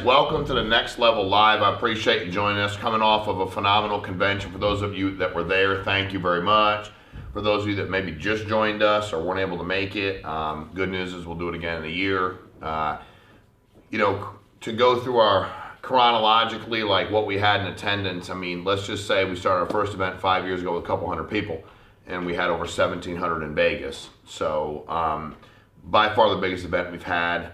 welcome to the Next Level Live. I appreciate you joining us, coming off of a phenomenal convention. For those of you that were there, thank you very much. For those of you that maybe just joined us or weren't able to make it, good news is we'll do it again in a year. To go through our chronologically, like what we had in attendance, I mean, let's just say we started our first event 5 years ago with a couple hundred people, and we had over 1,700 in Vegas. So by far the biggest event we've had.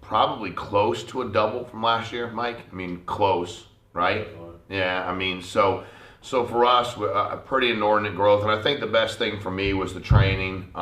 Probably close to a double from last year, Mike. I mean, close, right? Yeah, I mean, so for us, a pretty inordinate growth. And I think the best thing for me was the training.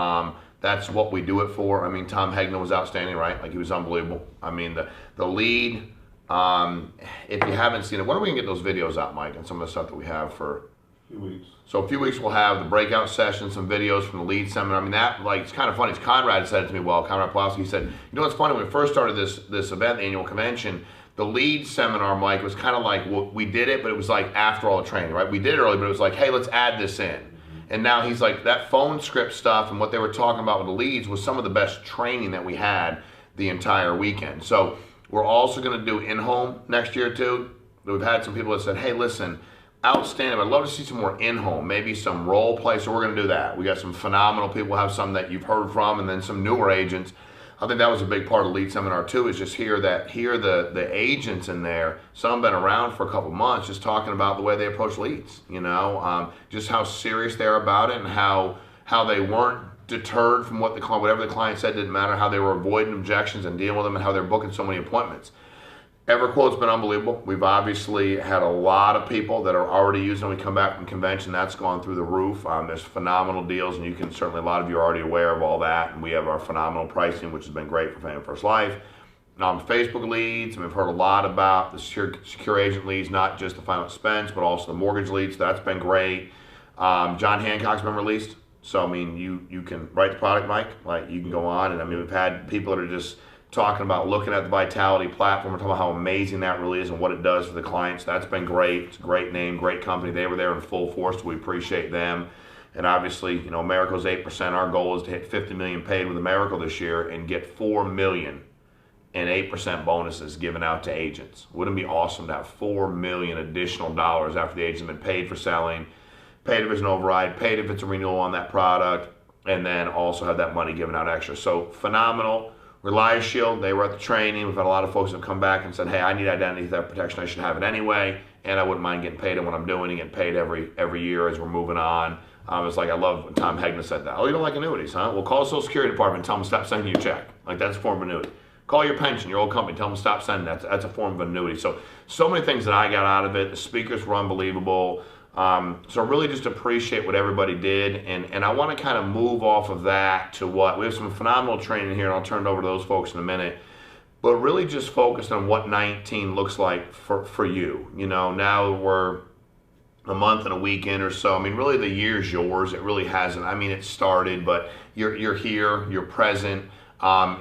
That's what we do it for. I mean, Tom Hegna was outstanding, right? Like, he was unbelievable. I mean, the lead, if you haven't seen it, when are we going to get those videos out, Mike, and some of the stuff that we have for? A few weeks. So a few weeks we'll have the breakout session, some videos from the lead seminar. I mean, that, like, it's kind of funny. Conrad said it to me, Conrad Pawlowski, he said, you know what's funny, when we first started this event, the annual convention, the lead seminar, Mike, was kind of like, well, we did it, but it was like after all the training, right? We did it early, but it was like, hey, let's add this in. And now he's like, that phone script stuff and what they were talking about with the leads was some of the best training that we had the entire weekend. So we're also going to do in-home next year too. We've had some people that said, hey, listen, outstanding. I'd love to see some more in-home, maybe some role play. So we're going to do that. We got some phenomenal people. We'll have some that you've heard from, and then some newer agents. I think that was a big part of the lead seminar too, is just hear the agents in there. Some have been around for a couple months, just talking about the way they approach leads. Just how serious they're about it, and how they weren't deterred from whatever the client said didn't matter. How they were avoiding objections and dealing with them, and how they're booking so many appointments. EverQuote's been unbelievable. We've obviously had a lot of people that are already using it. We come back from convention, that's gone through the roof. There's phenomenal deals, and a lot of you are already aware of all that. And we have our phenomenal pricing, which has been great for Family First Life. Facebook leads, and we've heard a lot about the secure agent leads, not just the final expense, but also the mortgage leads. That's been great. John Hancock's been released. So, I mean, you can write the product, Mike. Like, you can go on, and I mean, we've had people that are just talking about looking at the Vitality platform. We're talking about how amazing that really is and what it does for the clients. That's been great. It's a great name, great company. They were there in full force, so we appreciate them. And obviously, Americo's 8%. Our goal is to hit 50 million paid with Americo this year and get 4 million and 8% bonuses given out to agents. Wouldn't it be awesome to have 4 million additional dollars after the agent's been paid for selling, paid if it's an override, paid if it's a renewal on that product, and then also have that money given out extra. So phenomenal. Reliance Shield, they were at the training. We've had a lot of folks that have come back and said, hey, I need identity theft protection. I should have it anyway, and I wouldn't mind getting paid on what I'm doing and getting paid every year as we're moving on. It's like, I love when Tom Hegna said that. Oh, you don't like annuities, huh? Well, call the Social Security Department and tell them to stop sending you a check. Like, that's a form of annuity. Call your pension, your old company, tell them to stop sending that. That's a form of annuity. So many things that I got out of it. The speakers were unbelievable. So really just appreciate what everybody did, and I want to kind of move off of that to what we have some phenomenal training here, and I'll turn it over to those folks in a minute, but really just focused on what 19 looks like for you. Now we're a month and a week in or so. I mean, really the year's yours. It really hasn't. I mean, it started, but you're here, you're present.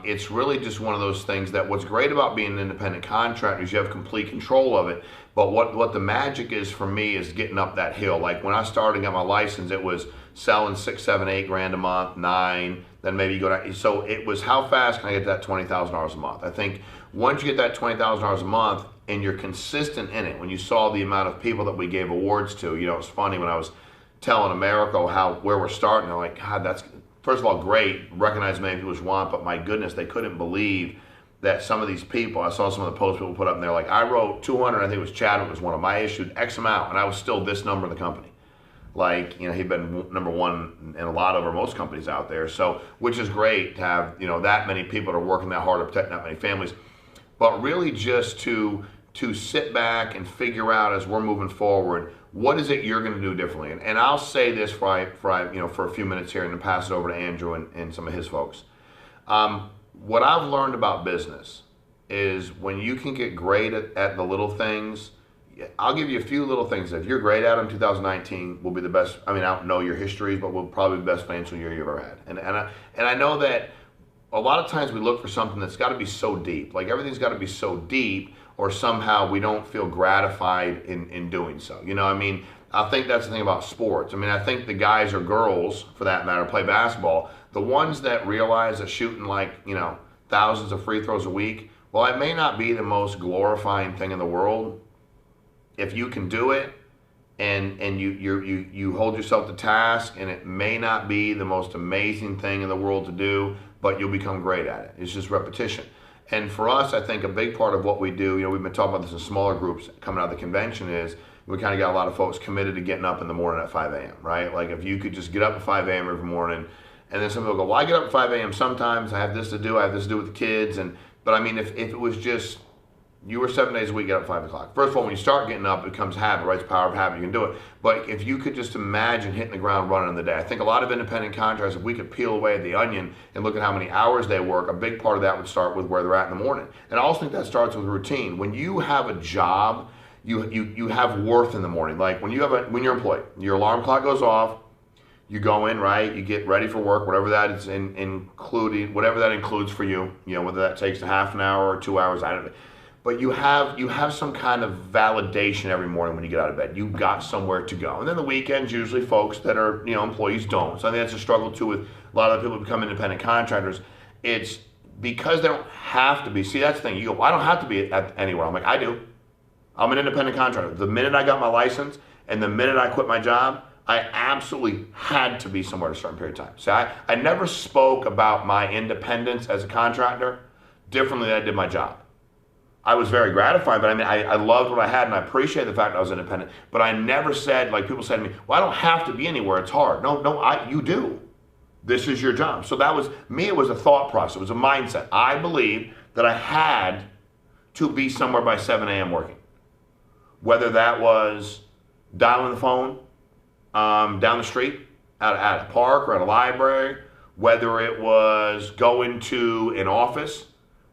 It's really just one of those things that what's great about being an independent contractor is you have complete control of it. But what the magic is for me is getting up that hill. Like, when I started and got my license, it was selling 6, 7, 8 grand a month, 9, then maybe you go down. So it was, how fast can I get to that $20,000 a month? I think once you get that $20,000 a month and you're consistent in it, when you saw the amount of people that we gave awards to, it's funny when I was telling Americo where we're starting, they're like, God, that's, first of all, great, recognize many people want, but my goodness, they couldn't believe that some of these people, I saw some of the posts people put up, and they're like, I wrote 200, I think it was Chadwick was one of them, I issued X amount, and I was still this number in the company. Like, he'd been number one in a lot of, or most companies out there, so, which is great to have, that many people that are working that hard to protect that many families. But really just to sit back and figure out, as we're moving forward, what is it you're going to do differently? And I'll say this for a few minutes here, and then pass it over to Andrew and some of his folks. What I've learned about business is when you can get great at the little things, I'll give you a few little things. If you're great at them, 2019 will be the best. I mean, I don't know your histories, but will probably be the best financial year you've ever had. And I know that a lot of times we look for something that's got to be so deep. Like, everything's got to be so deep, or somehow we don't feel gratified in doing so. I mean, I think that's the thing about sports. I mean, I think the guys or girls, for that matter, play basketball. The ones that realize that shooting thousands of free throws a week Well, it may not be the most glorifying thing in the world. If you can do it, and you hold yourself to task, and it may not be the most amazing thing in the world to do, but you'll become great at it. It's just repetition. And for us, I think a big part of what we do, we've been talking about this in smaller groups coming out of the convention, is we kind of got a lot of folks committed to getting up in the morning at 5 a.m., right? Like if you could just get up at 5 a.m. every morning, and then some people go, well, I get up at 5 a.m. sometimes, I have this to do, with the kids, but I mean, if it was just, you were 7 days a week, get up at 5 o'clock. First of all, when you start getting up, it becomes habit, right? It's power of habit, you can do it. But if you could just imagine hitting the ground running in the day, I think a lot of independent contractors, if we could peel away the onion and look at how many hours they work, a big part of that would start with where they're at in the morning. And I also think that starts with routine. When you have a job, you have worth in the morning. Like when you're employed, your alarm clock goes off, you go in, right? You get ready for work, whatever that is whatever that includes for you, whether that takes a half an hour or 2 hours, I don't know. But you have some kind of validation every morning when you get out of bed. You've got somewhere to go. And then the weekends, usually folks that are, employees don't. So I think that's a struggle too with a lot of people who become independent contractors. It's because they don't have to be. See, that's the thing. You go, well, I don't have to be at anywhere. I'm like, I do. I'm an independent contractor. The minute I got my license and the minute I quit my job, I absolutely had to be somewhere at a certain period of time. See, I never spoke about my independence as a contractor differently than I did my job. I was very gratified, but I loved what I had, and I appreciate the fact that I was independent. But I never said, like people said to me, well, I don't have to be anywhere, it's hard. No, you do. This is your job. So that was, me, it was a thought process, it was a mindset. I believed that I had to be somewhere by 7 a.m. working. Whether that was dialing the phone down the street at a park or at a library, whether it was going to an office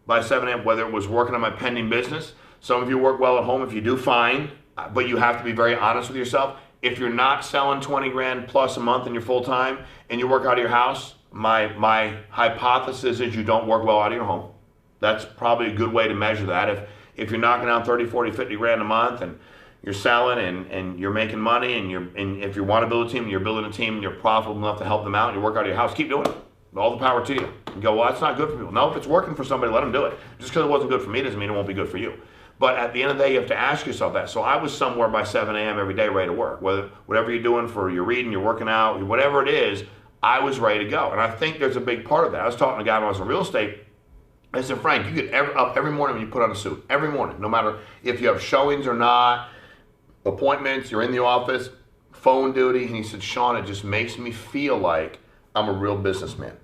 by 7 a.m., whether it was working on my pending business. Some of you work well at home. If you do, fine, but you have to be very honest with yourself. If you're not selling 20 grand plus a month and you're full time and you work out of your house, my hypothesis is you don't work well out of your home. That's probably a good way to measure that. If you're knocking out 30, 40, 50 grand a month and you're selling and you're making money and if you want to build a team and you're building a team and you're profitable enough to help them out and you work out of your house, keep doing it. All the power to you. You go, well, that's not good for people. No, if it's working for somebody, let them do it. Just because it wasn't good for me doesn't mean it won't be good for you. But at the end of the day, you have to ask yourself that. So I was somewhere by 7 a.m. every day ready to work. Whatever you're doing for your reading, you're working out, whatever it is, I was ready to go. And I think there's a big part of that. I was talking to a guy when I was in real estate. I said, Frank, you get up every morning when you put on a suit. Every morning, no matter if you have showings or not, appointments, you're in the office, phone duty. And he said, Sean, it just makes me feel like I'm a real businessman.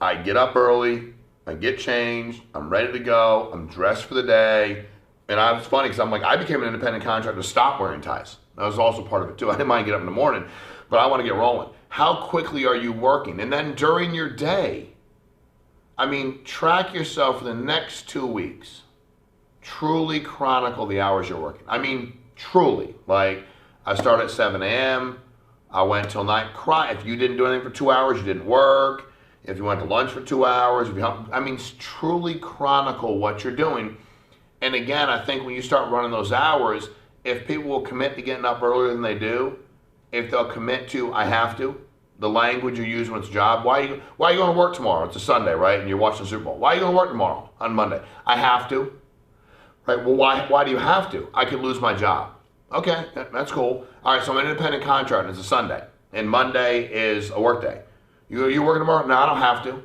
I get up early, I get changed, I'm ready to go, I'm dressed for the day. And I was funny because I'm like, I became an independent contractor to stop wearing ties. That was also part of it too. I didn't mind getting up in the morning, but I want to get rolling. How quickly are you working? And then during your day, track yourself for the next 2 weeks. Truly chronicle the hours you're working. Truly. Like, I started at 7 a.m., I went till night. If you didn't do anything for 2 hours, you didn't work. If you went to lunch for 2 hours, truly chronicle what you're doing. And again, I think when you start running those hours, if people will commit to getting up earlier than they do, if they'll commit to, I have to, the language you use when it's a job, why are you going to work tomorrow? It's a Sunday, right? And you're watching the Super Bowl. Why are you going to work tomorrow on Monday? I have to. Right? Well, why do you have to? I could lose my job. Okay, that's cool. All right, so I'm an independent contractor. It's a Sunday. And Monday is a work day. You working tomorrow? No, I don't have to.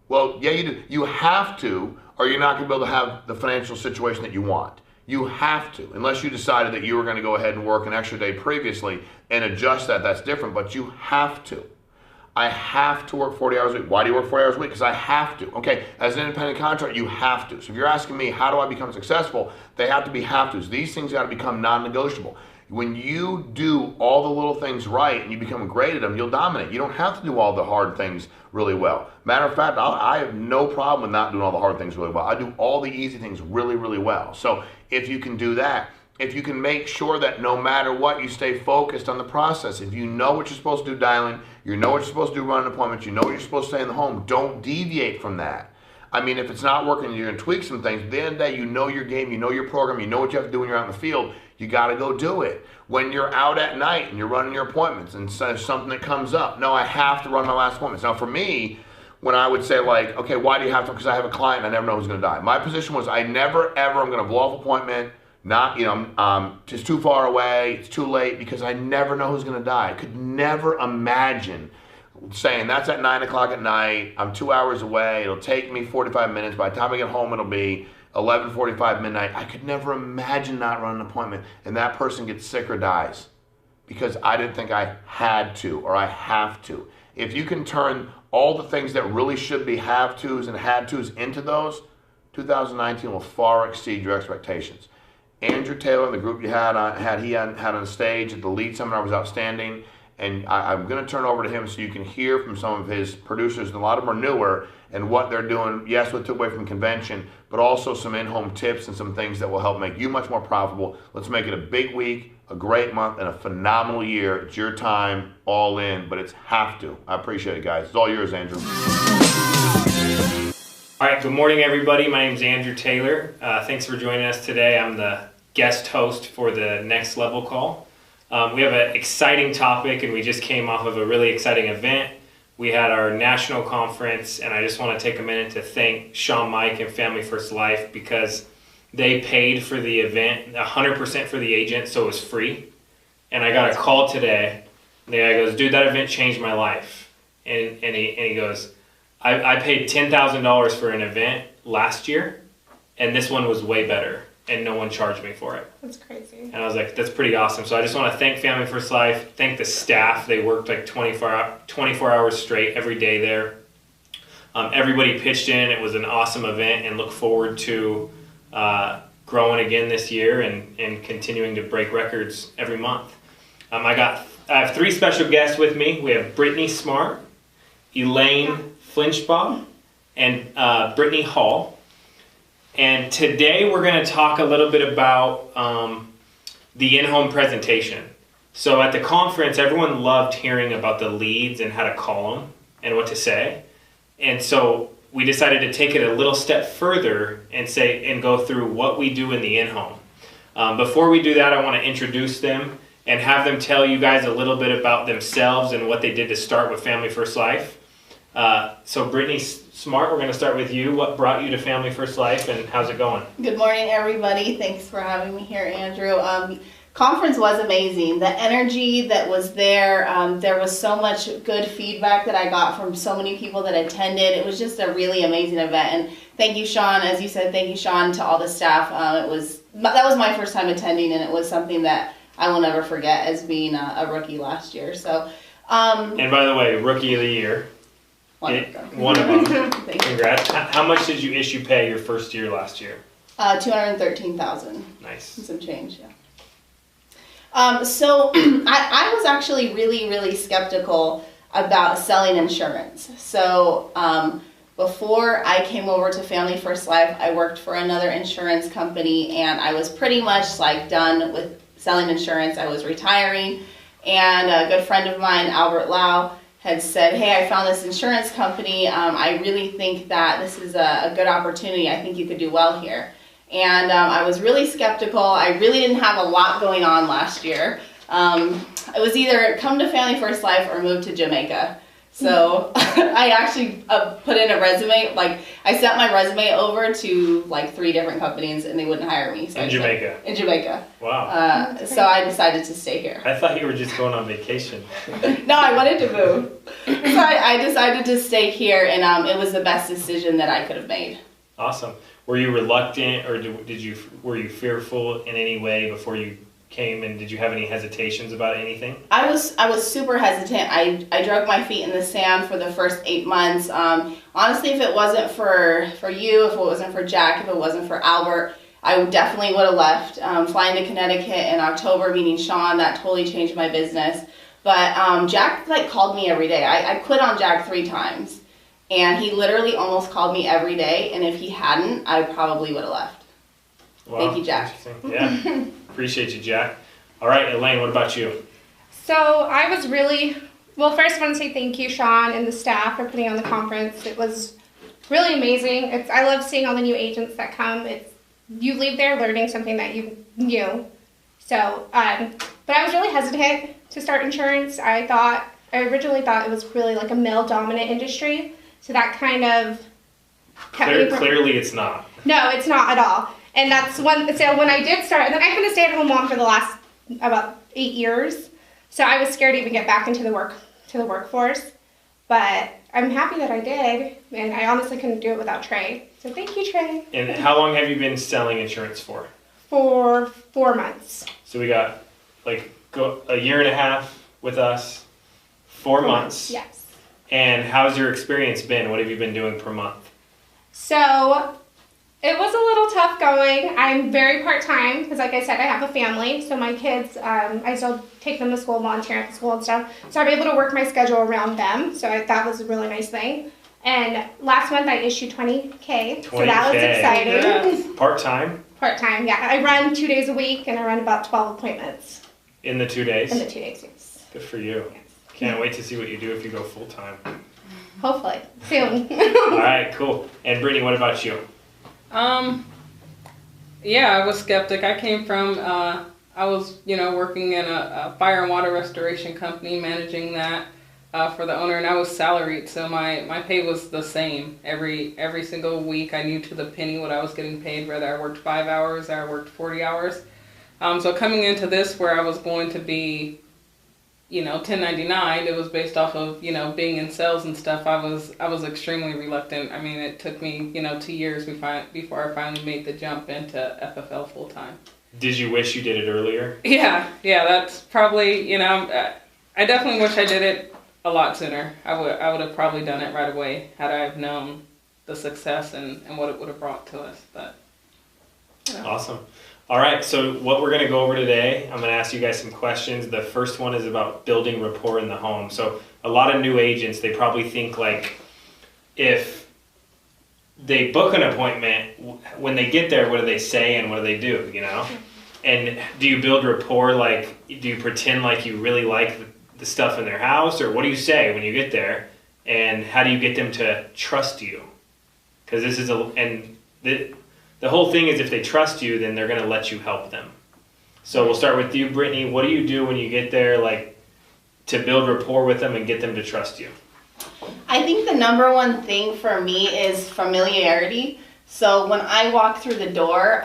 Well, yeah, you do. You have to, or you're not going to be able to have the financial situation that you want. You have to, unless you decided that you were going to go ahead and work an extra day previously and adjust that. That's different, but you have to. I have to work 40 hours a week. Why do you work 40 hours a week? Because I have to. Okay, as an independent contractor, you have to. So if you're asking me, how do I become successful? They have to be have-tos. These things got to become non-negotiable. When you do all the little things right and you become great at them, you'll dominate. You don't have to do all the hard things really well. Matter of fact, I have no problem with not doing all the hard things really well. I do all the easy things really, really well. So if you can do that, if you can make sure that no matter what, you stay focused on the process. If you know what you're supposed to do dialing, you know what you're supposed to do running appointments, you know what you're supposed to say in the home, don't deviate from that. If it's not working, you're going to tweak some things. At the end of the day, you know your game, you know your program, you know what you have to do when you're out in the field. You got to go do it. When you're out at night and you're running your appointments and so something that comes up, no, I have to run my last appointments. Now for me, when I would say like, okay, why do you have to? Because I have a client and I never know who's going to die. My position was I never ever I'm going to blow off appointment. Not, just too far away, it's too late, because I never know who's gonna die. I could never imagine saying that's at 9 o'clock at night, I'm 2 hours away, it'll take me 45 minutes, by the time I get home it'll be 11:45 midnight. I could never imagine not running an appointment and that person gets sick or dies because I didn't think I had to or I have to. If you can turn all the things that really should be have tos and had tos into those, 2019 will far exceed your expectations. Andrew Taylor, the group you had on stage at the lead seminar was outstanding, and I'm going to turn over to him so you can hear from some of his producers, and a lot of them are newer, and what they're doing, yes, what took away from convention, but also some in-home tips and some things that will help make you much more profitable. Let's make it a big week, a great month, and a phenomenal year. It's your time, all in, but it's have to. I appreciate it, guys. It's all yours, Andrew. All right, good morning, everybody. My name is Andrew Taylor. Thanks for joining us today. I'm the guest host for the Next Level Call. We have an exciting topic, and we just came off of a really exciting event. We had our national conference, and I just want to take a minute to thank Sean Mike and Family First Life because they paid for the event 100% for the agent, so it was free. And I got a call today, and the guy goes, dude, that event changed my life. And he goes, I paid $10,000 for an event last year, and this one was way better, and no one charged me for it. That's crazy. And I was like, that's pretty awesome. So I just want to thank Family First Life, thank the staff. They worked like 24 hours straight every day there. Everybody pitched in. It was an awesome event, and look forward to growing again this year and continuing to break records every month. I have three special guests with me. We have Brittany Smart, Elaine Flinchbaum, and Brittany Hall. And today we're going to talk a little bit about the in-home presentation. So at the conference, everyone loved hearing about the leads and how to call them and what to say. And so we decided to take it a little step further and go through what we do in the in-home. Before we do that, I want to introduce them and have them tell you guys a little bit about themselves and what they did to start with Family First Life. So Brittany Smart, we're going to start with you. What brought you to Family First Life, and how's it going? Good morning, everybody. Thanks for having me here, Andrew. Conference was amazing. The energy that was there, there was so much good feedback that I got from so many people that attended. It was just a really amazing event. And thank you, Sean. As you said, thank you, Sean, to all the staff. That was my first time attending, and it was something that I will never forget as being a rookie last year. So, and by the way, Rookie of the Year. One of them. Congrats. How much did you pay your first year last year? $213,000. Nice. Some change, yeah. So I was actually really, really skeptical about selling insurance. So before I came over to Family First Life, I worked for another insurance company, and I was pretty much like done with selling insurance. I was retiring, and a good friend of mine, Albert Lau, had said, hey, I found this insurance company. I really think that this is a good opportunity. I think you could do well here. And I was really skeptical. I really didn't have a lot going on last year. It was either come to Family First Life or move to Jamaica. So I actually put in a resume. Like, I sent my resume over to like 3 different companies, and they wouldn't hire me. So in Jamaica. Wow. So I decided to stay here. I thought you were just going on vacation. No, I wanted to move. So I decided to stay here, and it was the best decision that I could have made. Awesome. Were you reluctant, or were you fearful in any way before you came, and did you have any hesitations about anything? I was super hesitant. I drug my feet in the sand for the first 8 months. Honestly, if it wasn't for you, if it wasn't for Jack, if it wasn't for Albert, I definitely would have left. Flying to Connecticut in October, meeting Sean, that totally changed my business. But Jack called me every day. I quit on Jack 3 times, and he literally almost called me every day. And if he hadn't, I probably would have left. Wow, thank you, Jack. Yeah. Appreciate you, Jack. All right, Elaine, what about you? So I was first I want to say thank you, Sean, and the staff for putting on the conference. It was really amazing. I love seeing all the new agents that come. You leave there learning something that you knew. So, but I was really hesitant to start insurance. I originally thought it was really like a male-dominant industry, So that kind of kept me from... Clearly it's not. No, it's not at all. And that's one. So when I did start, and then I've been a stay-at-home mom for the last about 8 years. So I was scared to even get back into the workforce. But I'm happy that I did, and I honestly couldn't do it without Trey. So thank you, Trey. And how long have you been selling insurance for? For 4 months. So we got a year and a half with us, 4 months. Yes. And how's your experience been? What have you been doing per month? So it was a little tough going. I'm very part-time because, like I said, I have a family. So my kids, I still take them to school, volunteer at the school and stuff. So I'm able to work my schedule around them. So that was a really nice thing. And last month I issued $20K. So that was exciting. Yeah. Part-time? Part-time, yeah. I run 2 days a week and I run about 12 appointments. In the 2 days? In the 2 days, yes. Good for you. Yes. Can't wait to see what you do if you go full-time. Hopefully, soon. All right, cool. And Brittany, what about you? Yeah, I was skeptic. I came from, I was, working in a fire and water restoration company, managing that for the owner, and I was salaried, so my pay was the same every single week. I knew to the penny what I was getting paid, whether I worked 5 hours or I worked 40 hours. So coming into this where I was going to be, 1099, it was based off of, being in sales and stuff. I was extremely reluctant. I mean, it took me, 2 years before I finally made the jump into FFL full time. Did you wish you did it earlier? Yeah, that's probably, I definitely wish I did it a lot sooner. I would have probably done it right away had I have known the success and what it would have brought to us. But Awesome. All right, so what we're going to go over today, I'm going to ask you guys some questions. The first one is about building rapport in the home. So a lot of new agents, they probably think like if they book an appointment, when they get there, what do they say and what do they do, And do you build rapport, like, do you pretend like you really like the stuff in their house, or what do you say when you get there? And how do you get them to trust you? Because this is the whole thing is if they trust you, then they're going to let you help them. So we'll start with you, Brittany. What do you do when you get there, like, to build rapport with them and get them to trust you? I think the number one thing for me is familiarity. So when I walk through the door,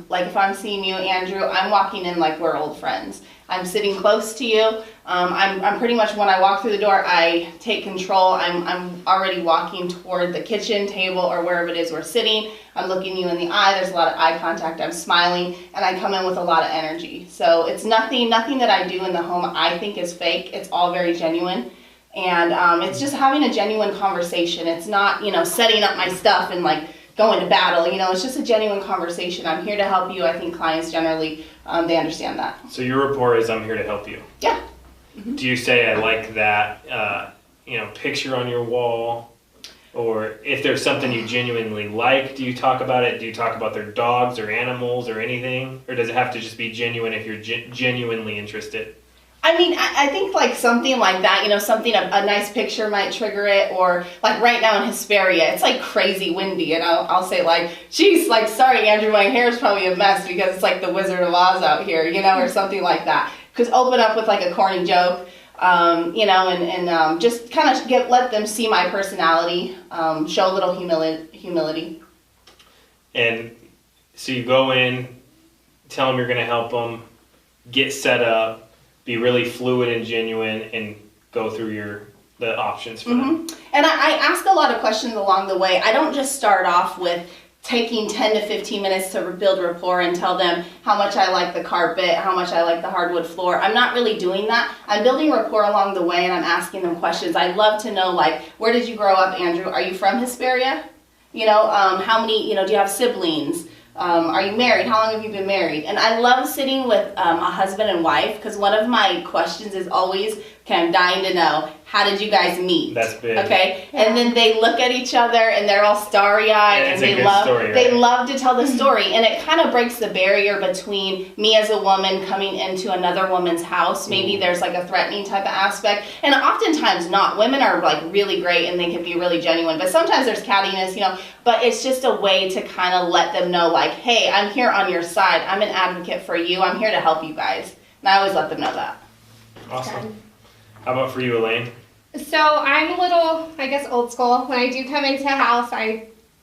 like if I'm seeing you, Andrew, I'm walking in like we're old friends. I'm sitting close to you. I'm pretty much, when I walk through the door, I take control. I'm already walking toward the kitchen table or wherever it is we're sitting. I'm looking you in the eye. There's a lot of eye contact. I'm smiling, and I come in with a lot of energy. So it's nothing that I do in the home I think is fake. It's all very genuine. And it's just having a genuine conversation. It's not, setting up my stuff and like going to battle. It's just a genuine conversation. I'm here to help you. I think clients generally, they understand that. So your rapport is I'm here to help you. Yeah. Mm-hmm. Do you say I like that, picture on your wall? Or if there's something you genuinely like, do you talk about it? Do you talk about their dogs or animals or anything? Or does it have to just be genuine if you're genuinely interested? I mean, I think like something like that, something, a nice picture might trigger it, or like right now in Hesperia, it's like crazy windy, and I'll say like, geez, like, sorry, Andrew, my hair is probably a mess because it's like the Wizard of Oz out here, or something like that. Because open up with like a corny joke, and just kind of let them see my personality, show a little humility. And so you go in, tell them you're going to help them, get set up, be really fluid and genuine, and go through the options for them. And I ask a lot of questions along the way. I don't just start off with taking 10 to 15 minutes to build rapport and tell them how much I like the carpet, how much I like the hardwood floor. I'm not really doing that. I'm building rapport along the way, and I'm asking them questions. I love to know, like, where did you grow up, Andrew? Are you from Hesperia? How many, do you have siblings? Are you married? How long have you been married? And I love sitting with a husband and wife, because one of my questions is always, okay, I'm dying to know, how did you guys meet? That's big. Okay, and then they look at each other and they're all starry-eyed, and they love to tell the story, and it kind of breaks the barrier between me as a woman coming into another woman's house. Maybe there's like a threatening type of aspect, and oftentimes not. Women are like really great and they can be really genuine, but sometimes there's cattiness, but it's just a way to kind of let them know, like, hey, I'm here on your side. I'm an advocate for you. I'm here to help you guys. And I always let them know that. Awesome. How about for you, Elaine? So I'm a little, I guess, old school. When I do come into a house,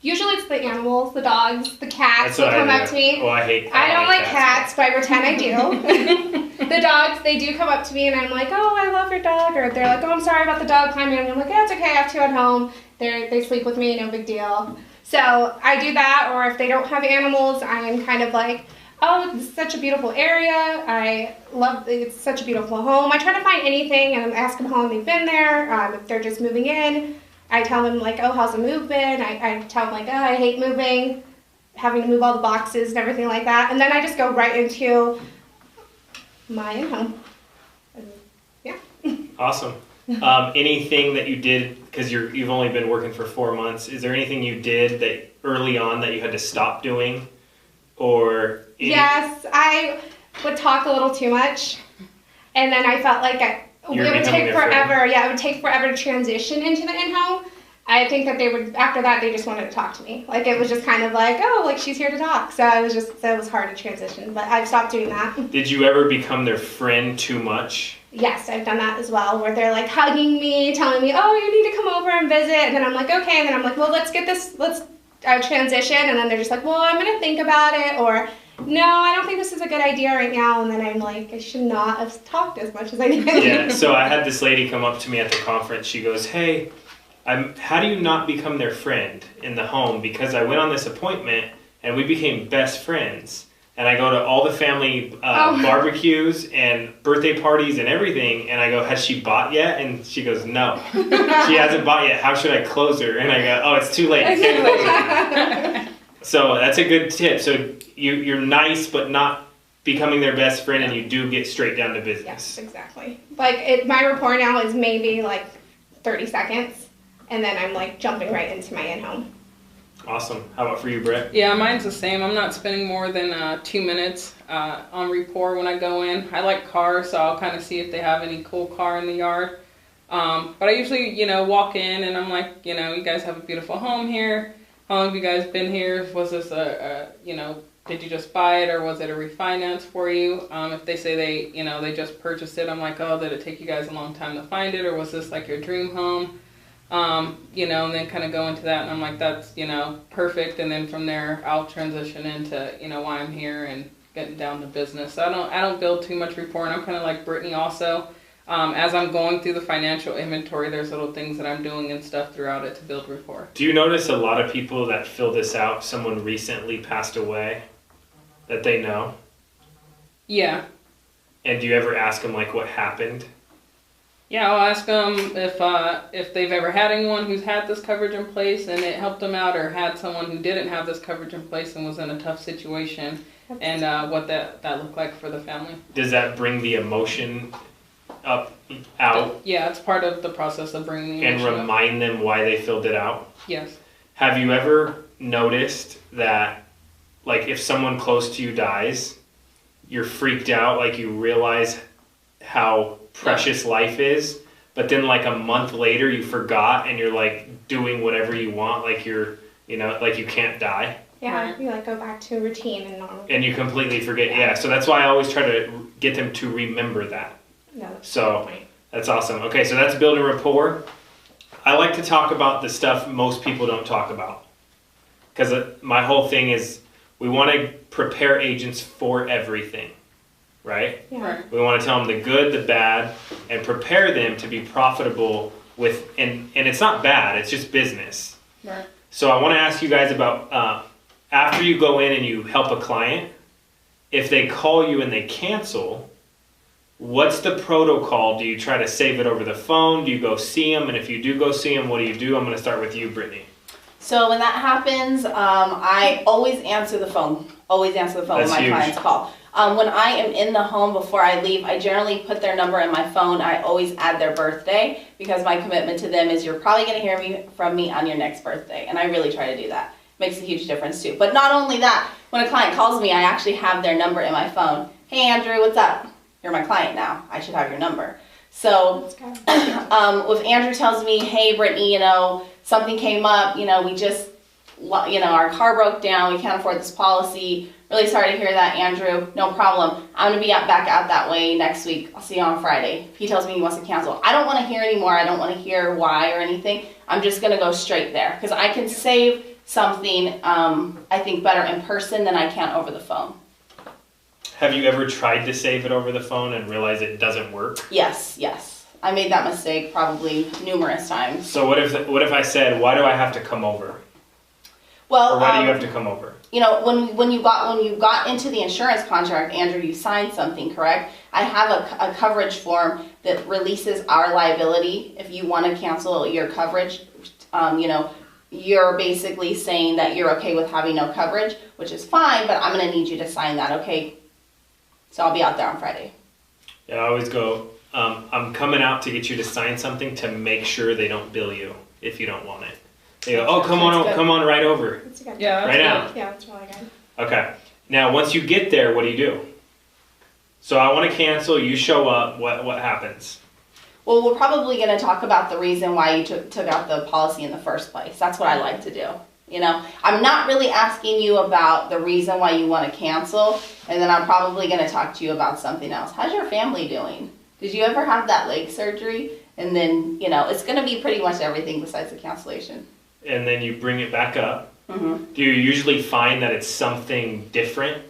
usually it's the animals, the dogs, the cats That's that what come I up do. to me. Well, I hate. I don't like cats. cats, but I pretend I do. The dogs, they do come up to me and I'm like, oh, I love your dog. Or they're like, oh, I'm sorry about the dog climbing. And I'm like, yeah, it's okay. I have two at home. They sleep with me, no big deal. So I do that. Or if they don't have animals, I am kind of like, oh, this is such a beautiful area. It's such a beautiful home. I try to find anything and ask them how long they've been there. If they're just moving in, I tell them like, oh, how's the move been? I tell them like, oh, I hate moving, having to move all the boxes and everything like that. And then I just go right into my in-home. Yeah. Awesome. Anything that you did, because you've only been working for 4 months, is there anything you did that early on that you had to stop doing? Or Yes, I would talk a little too much. And then I felt like it would take forever. Yeah, it would take forever to transition into the in-home. I think that after that, they just wanted to talk to me. Like, it was just kind of like, oh, like, she's here to talk. So it was hard to transition, but I've stopped doing that. Did you ever become their friend too much? Yes, I've done that as well, where they're like hugging me, telling me, oh, you need to come over and visit. And then I'm like, okay. And then I'm like, well, let's transition. And then they're just like, well, I'm going to think about it. Or, no, I don't think this is a good idea right now. And then I'm like, I should not have talked as much as I did. Yeah, so I had this lady come up to me at the conference. She goes, hey, how do you not become their friend in the home? Because I went on this appointment and we became best friends. And I go to all the family barbecues and birthday parties and everything. And I go, has she bought yet? And she goes, no, she hasn't bought yet. How should I close her? And I go, oh, it's too late. You can't close her. So that's a good tip. So you're nice, but not becoming their best friend, and you do get straight down to business. Yes, exactly. Like, my rapport now is maybe like 30 seconds. And then I'm like jumping right into my in-home. Awesome. How about for you, Brett? Yeah, mine's the same. I'm not spending more than 2 minutes on rapport when I go in. I like cars, so I'll kind of see if they have any cool car in the yard. But I usually, walk in and I'm like, you guys have a beautiful home here. How long have you guys been here? Was this did you just buy it or was it a refinance for you? If they say they just purchased it, I'm like, oh, did it take you guys a long time to find it, or was this like your dream home? And then kind of go into that, and I'm like, that's, perfect. And then from there, I'll transition into, why I'm here and getting down to business. So I don't build too much rapport, and I'm kind of like Brittany also. As I'm going through the financial inventory, there's little things that I'm doing and stuff throughout it to build rapport. Do you notice a lot of people that fill this out, someone recently passed away that they know? Yeah. And do you ever ask them, like, what happened? Yeah, I'll ask them if they've ever had anyone who's had this coverage in place and it helped them out, or had someone who didn't have this coverage in place and was in a tough situation, and what that looked like for the family. Does that bring the emotion out? Yeah, it's part of the process of bringing the emotion and remind them why they filled it out? Yes. Have you ever noticed that, like, if someone close to you dies, you're freaked out, like you realize how precious life is, but then like a month later you forgot and you're like doing whatever you want, like you're, like you can't die? Yeah, Right. you like go back to routine and normal. And you completely forget. Yeah, so that's why I always try to get them to remember that. No, that's So the point. that's awesome. Okay, so that's building rapport. I like to talk about the stuff most people don't talk about, because my whole thing is we want to prepare agents for everything, right? Yeah. Right. We want to tell them the good, the bad, and prepare them to be profitable with, and it's not bad, it's just business. Right. So I want to ask you guys about, after you go in and you help a client, if they call you and they cancel, what's the protocol? Do you try to save it over the phone? Do you go see them? And if you do go see them, what do you do? I'm going to start with you, Brittany. So when that happens, I always answer the phone. Always answer the phone That's when my huge. clients call. When I am in the home before I leave, I generally put their number in my phone. I always add their birthday, because my commitment to them is you're probably going to hear from me on your next birthday. And I really try to do that. Makes a huge difference too. But not only that, when a client calls me, I actually have their number in my phone. Hey Andrew, what's up? You're my client now. I should have your number. So if Andrew tells me, hey Brittany, something came up, we just our car broke down, we can't afford this policy. Really sorry to hear that, Andrew. No problem. I'm going to be back out that way next week. I'll see you on Friday. If he tells me he wants to cancel, I don't want to hear anymore. I don't want to hear why or anything. I'm just going to go straight there because I can save something, I think, better in person than I can over the phone. Have you ever tried to save it over the phone and realize it doesn't work? Yes. I made that mistake probably numerous times. So what if I said, why do I have to come over? Well, Or why do you have to come over? When you got into the insurance contract, Andrew, you signed something, correct? I have a coverage form that releases our liability if you want to cancel your coverage. You're basically saying that you're okay with having no coverage, which is fine, but I'm going to need you to sign that, okay? So I'll be out there on Friday. Yeah, I always go, I'm coming out to get you to sign something to make sure they don't bill you if you don't want it. They go, oh, come on right over. That's a good. Yeah, Right now. Yeah, that's really good. Okay. Now, once you get there, what do? So I want to cancel. You show up. What happens? Well, we're probably going to talk about the reason why you took out the policy in the first place. That's what I like to do. I'm not really asking you about the reason why you want to cancel, and then I'm probably going to talk to you about something else. How's your family doing? Did you ever have that leg surgery? And then, it's going to be pretty much everything besides the cancellation. And then you bring it back up. Mm-hmm. Do you usually find that it's something different?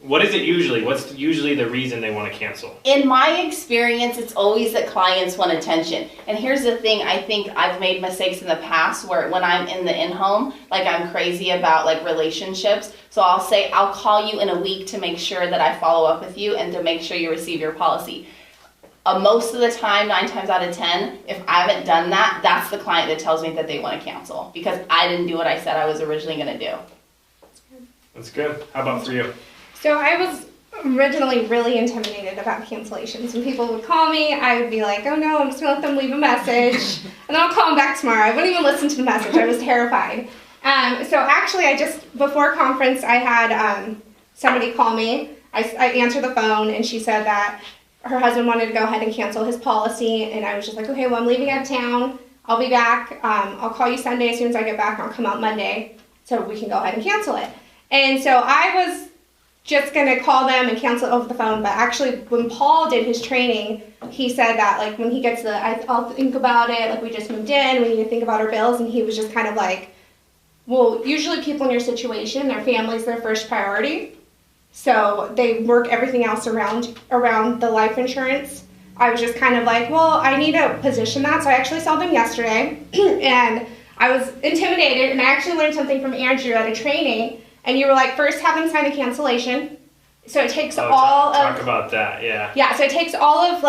What is it usually? What's usually the reason they want to cancel? In my experience, it's always that clients want attention. And here's the thing, I think I've made mistakes in the past where when I'm in the in-home, I'm crazy about relationships. So I'll say, I'll call you in a week to make sure that I follow up with you and to make sure you receive your policy. Most of the time, 9 times out of 10, if I haven't done that, that's the client that tells me that they want to cancel because I didn't do what I said I was originally going to do. That's good. How about for you? So I was originally really intimidated about cancellations. When people would call me, I would be like, oh no, I'm just going to let them leave a message. And then I'll call them back tomorrow. I wouldn't even listen to the message. I was terrified. So actually, before conference, I had somebody call me. I answered the phone, and she said that her husband wanted to go ahead and cancel his policy. And I was just like, okay, well, I'm leaving out of town. I'll be back. I'll call you Sunday as soon as I get back. I'll come out Monday so we can go ahead and cancel it. And so I was just going to call them and cancel it over the phone. But actually, when Paul did his training, he said that, when he gets I'll think about it. We just moved in. We need to think about our bills. And he was just kind of like, well, usually people in your situation, their family's their first priority. So they work everything else around the life insurance. I was just kind of like, well, I need to position that. So I actually saw them yesterday. And I was intimidated. And I actually learned something from Andrew at a training. And you were like, first have them sign a cancellation. So it takes talk about that, yeah. Yeah, so it takes all of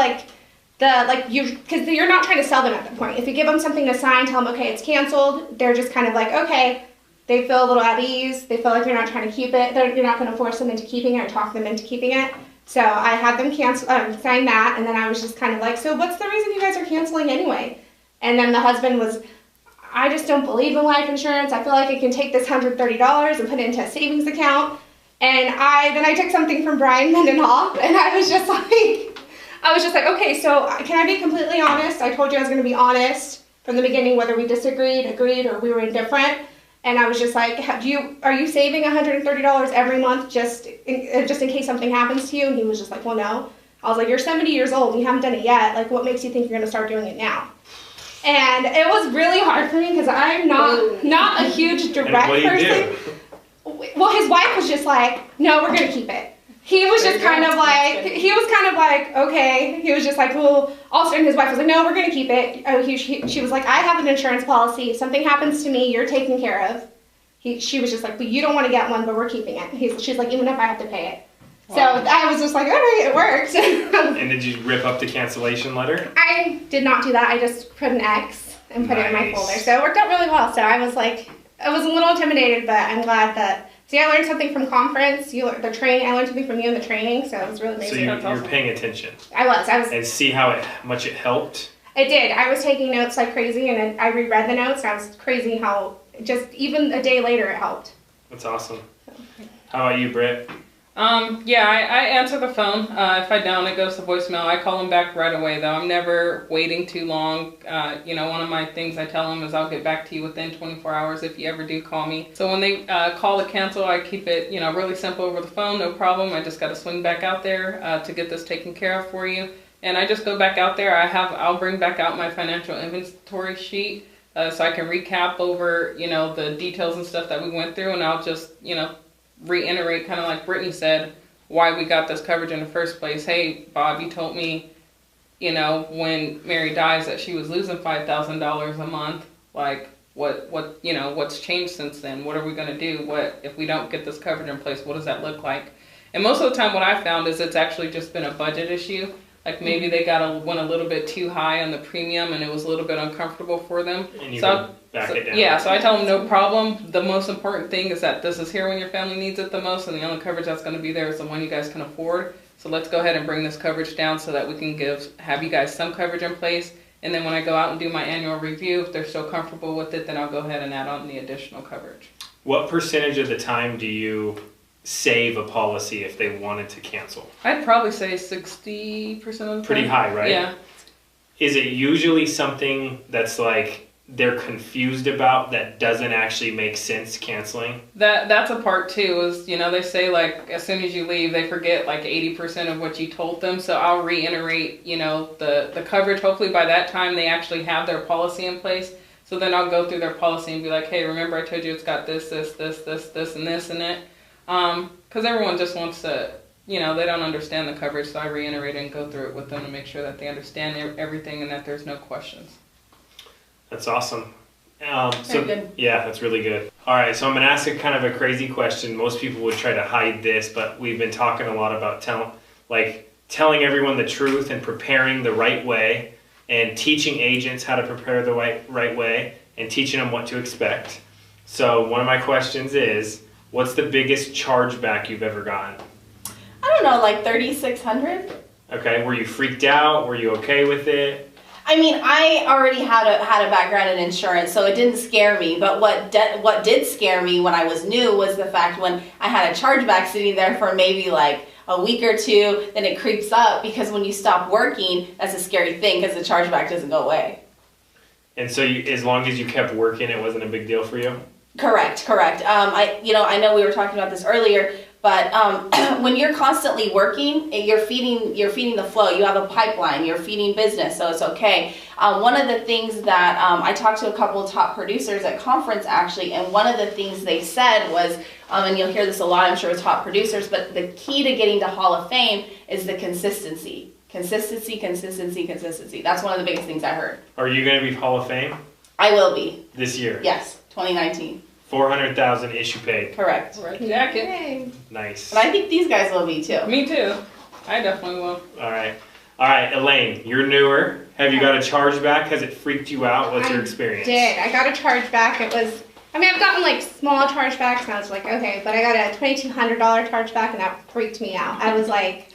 because you're not trying to sell them at that point. If you give them something to sign, tell them, okay, it's canceled. They're just kind of like, okay. They feel a little at ease. They feel like you're not trying to keep it. You're not going to force them into keeping it or talk them into keeping it. So I had them sign that, and then I was just kind of like, so what's the reason you guys are canceling anyway? And then the husband was, I just don't believe in life insurance. I feel like I can take this $130 and put it into a savings account. And then I took something from Brian Mendenhall, and I was just like, okay, so can I be completely honest? I told you I was going to be honest from the beginning, whether we disagreed, agreed, or we were indifferent. And I was just like, are you saving $130 every month just in case something happens to you? And he was just like, well, no. I was like, you're 70 years old and you haven't done it yet. What makes you think you're going to start doing it now? And it was really hard for me because I'm not a huge direct person. Well, his wife was just like, no, we're going to keep it. He was just kind of like, okay. He was just like, well, also, and his wife was like, no, we're going to keep it. She was like, I have an insurance policy. If something happens to me, you're taken care of. She was just like, but you don't want to get one, but we're keeping it. She's like, even if I have to pay it. Wow. So I was just like, all right, it worked. And did you rip up the cancellation letter? I did not do that. I just put an X and put it in my folder. So it worked out really well. So I was like, I was a little intimidated, but I'm glad that. See, I learned something from conference. I learned something from you in the training, so it was really amazing. So you're paying attention. I was. And see how much it helped? It did. I was taking notes like crazy, and I reread the notes, and I was crazy how just even a day later it helped. That's awesome. How about you, Britt? Yeah, I answer the phone. If I don't, it goes to voicemail. I call them back right away, though. I'm never waiting too long. One of my things I tell them is I'll get back to you within 24 hours if you ever do call me. So when they call to cancel, I keep it, really simple over the phone, no problem. I just got to swing back out there to get this taken care of for you. And I just go back out there. I'll bring back out my financial inventory sheet so I can recap over, the details and stuff that we went through, and I'll just, reiterate, kind of like Brittany said, why we got this coverage in the first place. Hey, Bob, you told me, when Mary dies that she was losing $5,000 a month. Like, what's changed since then? What are we going to do? What if we don't get this coverage in place? What does that look like? And most of the time what I found is it's actually just been a budget issue. Like maybe they went a little bit too high on the premium and it was a little bit uncomfortable for them. And you can back it down. Yeah, so I tell them no problem. The most important thing is that this is here when your family needs it the most, and the only coverage that's going to be there is the one you guys can afford. So let's go ahead and bring this coverage down so that we can have you guys some coverage in place. And then when I go out and do my annual review, if they're still comfortable with it, then I'll go ahead and add on the additional coverage. What percentage of the time do you save a policy if they wanted to cancel? I'd probably say 60% of the time. Pretty high, right? Yeah. Is it usually something that's like they're confused about that doesn't actually make sense canceling? That's a part too, is, they say like as soon as you leave, they forget like 80% of what you told them. So I'll reiterate, the coverage. Hopefully by that time they actually have their policy in place. So then I'll go through their policy and be like, hey, remember I told you it's got this, and this in it. Because everyone just wants to, they don't understand the coverage, so I reiterate and go through it with them to make sure that they understand everything and that there's no questions. That's awesome. Very good. Yeah, that's really good. All right, so I'm going to ask a kind of a crazy question. Most people would try to hide this, but we've been talking a lot about telling everyone the truth and preparing the right way and teaching agents how to prepare the right way and teaching them what to expect. So one of my questions is, what's the biggest chargeback you've ever gotten? I don't know, like 3,600. Okay, were you freaked out? Were you okay with it? I mean, I already had a background in insurance, so it didn't scare me. But what did scare me when I was new was the fact when I had a chargeback sitting there for maybe like a week or two, then it creeps up because when you stop working, that's a scary thing because the chargeback doesn't go away. And so as long as you kept working, it wasn't a big deal for you? Correct. I know we were talking about this earlier, but when you're constantly working, you're feeding the flow. You have a pipeline. You're feeding business, so it's okay. One of the things that I talked to a couple of top producers at conference actually, and one of the things they said was, and you'll hear this a lot, I'm sure, with top producers, but the key to getting to Hall of Fame is the consistency. Consistency. That's one of the biggest things I heard. Are you going to be Hall of Fame? I will be. This year? Yes, 2019. 400,000 issue paid. Correct. Right jacket. Yay. Nice. And I think these guys will be too. Me too. I definitely will. All right, Elaine, you're newer. Have you got a chargeback? Has it freaked you out? What's your experience? I did. I got a chargeback. I've gotten like small chargebacks and I was like, okay, but I got a $2,200 chargeback and that freaked me out. I was like,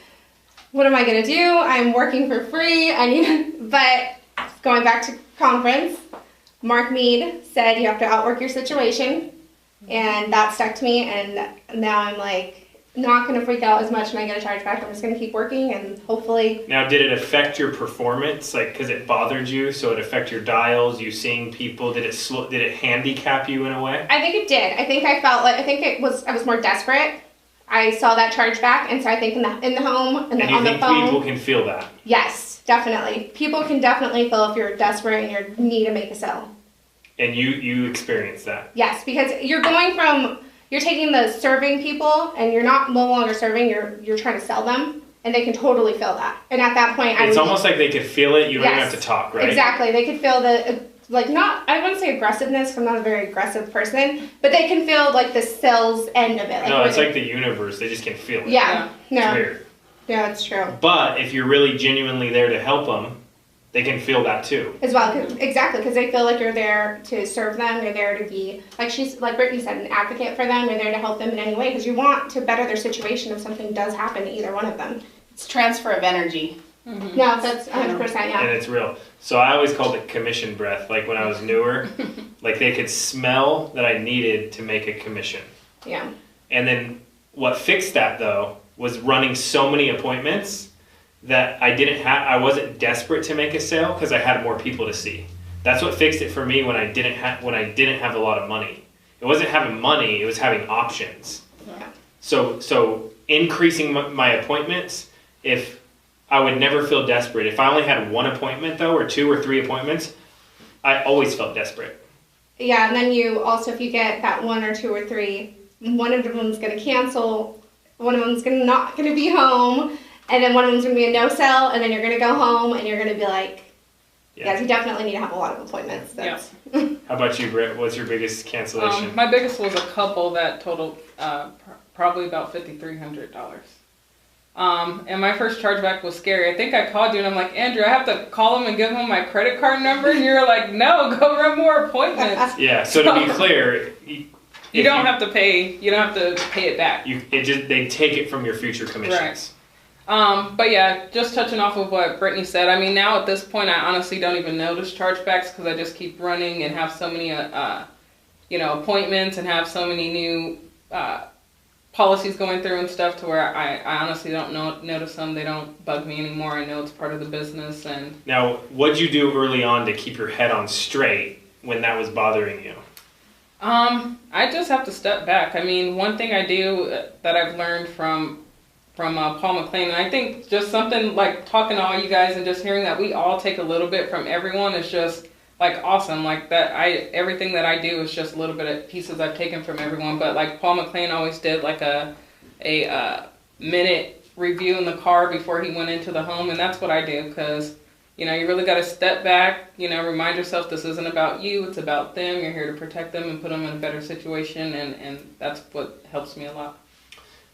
what am I gonna do? I'm working for free. But going back to conference, Mark Mead said you have to outwork your situation, and that stuck to me, and now I'm like not going to freak out as much when I get a chargeback. I'm just going to keep working and hopefully. Now, did it affect your performance, because it bothered you, so it affect your dials, you seeing people? Did it handicap you in a way? I think it did. I was more desperate. I saw that chargeback, and so I think in the home and on the phone. And you think people can feel that? Yes, definitely. People can definitely feel if you're desperate and you need to make a sale. And you experience that? Yes, because you're taking the serving people and you're no longer serving, you're trying to sell them, and they can totally feel that. And at that point, it's almost like they could feel it, you don't even have to talk, right? Exactly. They could feel I wouldn't say aggressiveness, because I'm not a very aggressive person, but they can feel like the sales end of it. No, it's like the universe, they just can feel it. Yeah. No. It's weird. Yeah, it's true. But if you're really genuinely there to help them, they can feel that too. As well, exactly, because they feel like you're there to serve them. You're there to be, like Brittany said, an advocate for them. You're there to help them in any way because you want to better their situation if something does happen to either one of them. It's transfer of energy. Mm-hmm. No, that's 100%, yeah. And it's real. So I always called it commission breath. Like when I was newer, like they could smell that I needed to make a commission. Yeah. And then what fixed that though was running so many appointments that I wasn't desperate to make a sale because I had more people to see. That's what fixed it for me when I didn't have a lot of money. It wasn't having money, it was having options. Yeah. So increasing my appointments, if I would never feel desperate. If I only had one appointment though, or 2 or 3 appointments, I always felt desperate. Yeah, and then you also, if you get that 1 or 2 or 3, one of them's going to cancel, one of them's not going to be home, and then one of them's going to be a no sell, and then you're going to go home and you're going to be like, yeah, you definitely need to have a lot of appointments. That's How about you, Britt? What's your biggest cancellation? My biggest was a couple that totaled probably about $5,300. And my first chargeback was scary. I think I called you and I'm like, Andrew, I have to call him and give him my credit card number, and you're like, no, go run more appointments. Yeah. So to be clear, you don't have to pay. You don't have to pay it back. They take it from your future commissions. Right. But yeah, just touching off of what Brittany said. I mean, now at this point, I honestly don't even notice chargebacks because I just keep running and have so many, appointments and have so many new policies going through and stuff to where I honestly don't notice them. They don't bug me anymore. I know it's part of the business. And now, what'd you do early on to keep your head on straight when that was bothering you? I just have to step back. I mean, one thing I do that I've learned from Paul McLean, and I think just something like talking to all you guys and just hearing that we all take a little bit from everyone is just like awesome. Like that, everything that I do is just a little bit of pieces I've taken from everyone. But like Paul McLean always did like a minute review in the car before he went into the home, and that's what I do because you really got to step back. Remind yourself this isn't about you; it's about them. You're here to protect them and put them in a better situation, and that's what helps me a lot.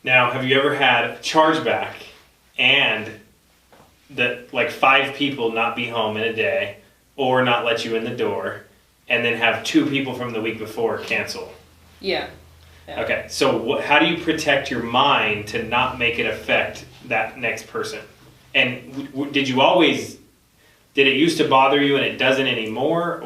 Now, have you ever had a chargeback and that like 5 people not be home in a day or not let you in the door, and then have 2 people from the week before cancel? Yeah. Okay, so how do you protect your mind to not make it affect that next person? And did it used to bother you and it doesn't anymore,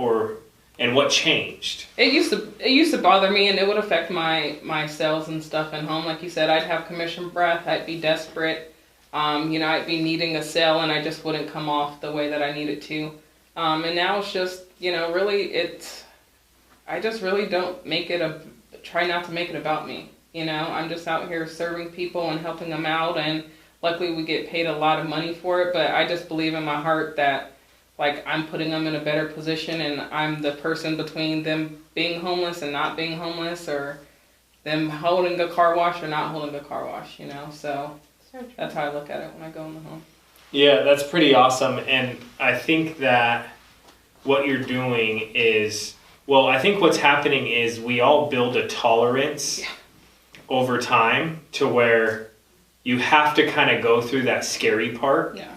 and what changed? It used to bother me, and it would affect my sales and stuff at home. Like you said, I'd have commission breath. I'd be desperate. I'd be needing a sale, and I just wouldn't come off the way that I needed to. And now it's just, I just really don't try not to make it about me. I'm just out here serving people and helping them out, and luckily we get paid a lot of money for it. But I just believe in my heart that like I'm putting them in a better position, and I'm the person between them being homeless and not being homeless, or them holding a car wash or not holding a car wash, So that's how I look at it when I go in the home. Yeah, that's pretty awesome. And I think that what you're doing is, I think what's happening is we all build a tolerance over time to where you have to kind of go through that scary part. Yeah.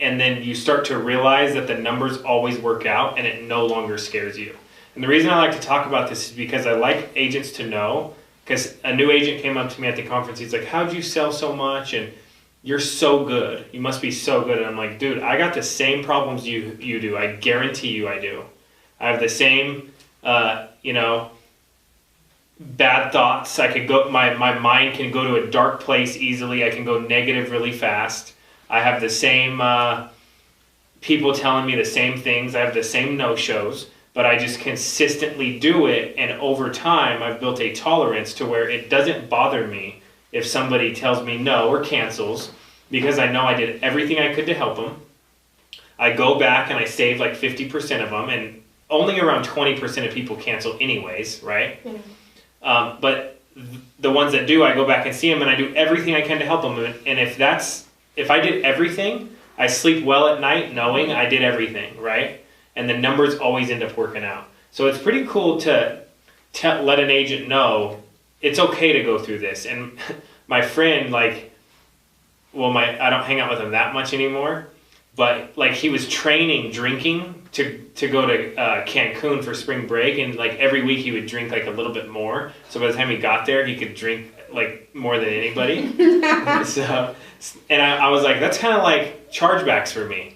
And then you start to realize that the numbers always work out and it no longer scares you. And the reason I like to talk about this is because I like agents to know, because a new agent came up to me at the conference. He's like, how'd you sell so much? And you're so good. You must be so good. And I'm like, dude, I got the same problems you do. I guarantee you I do. I have the same, bad thoughts. I could go, my mind can go to a dark place easily. I can go negative really fast. I have the same people telling me the same things. I have the same no-shows, but I just consistently do it. And over time, I've built a tolerance to where it doesn't bother me if somebody tells me no or cancels, because I know I did everything I could to help them. I go back and I save like 50% of them, and only around 20% of people cancel anyways, right? Yeah. But the ones that do, I go back and see them, and I do everything I can to help them. And if I did everything, I sleep well at night knowing I did everything, right? And the numbers always end up working out. So it's pretty cool to let an agent know it's okay to go through this. And my friend, I don't hang out with him that much anymore, but he was training drinking to go to Cancun for spring break, and every week he would drink a little bit more. So by the time he got there, he could drink more than anybody. So, and I was like, that's kind of like chargebacks for me.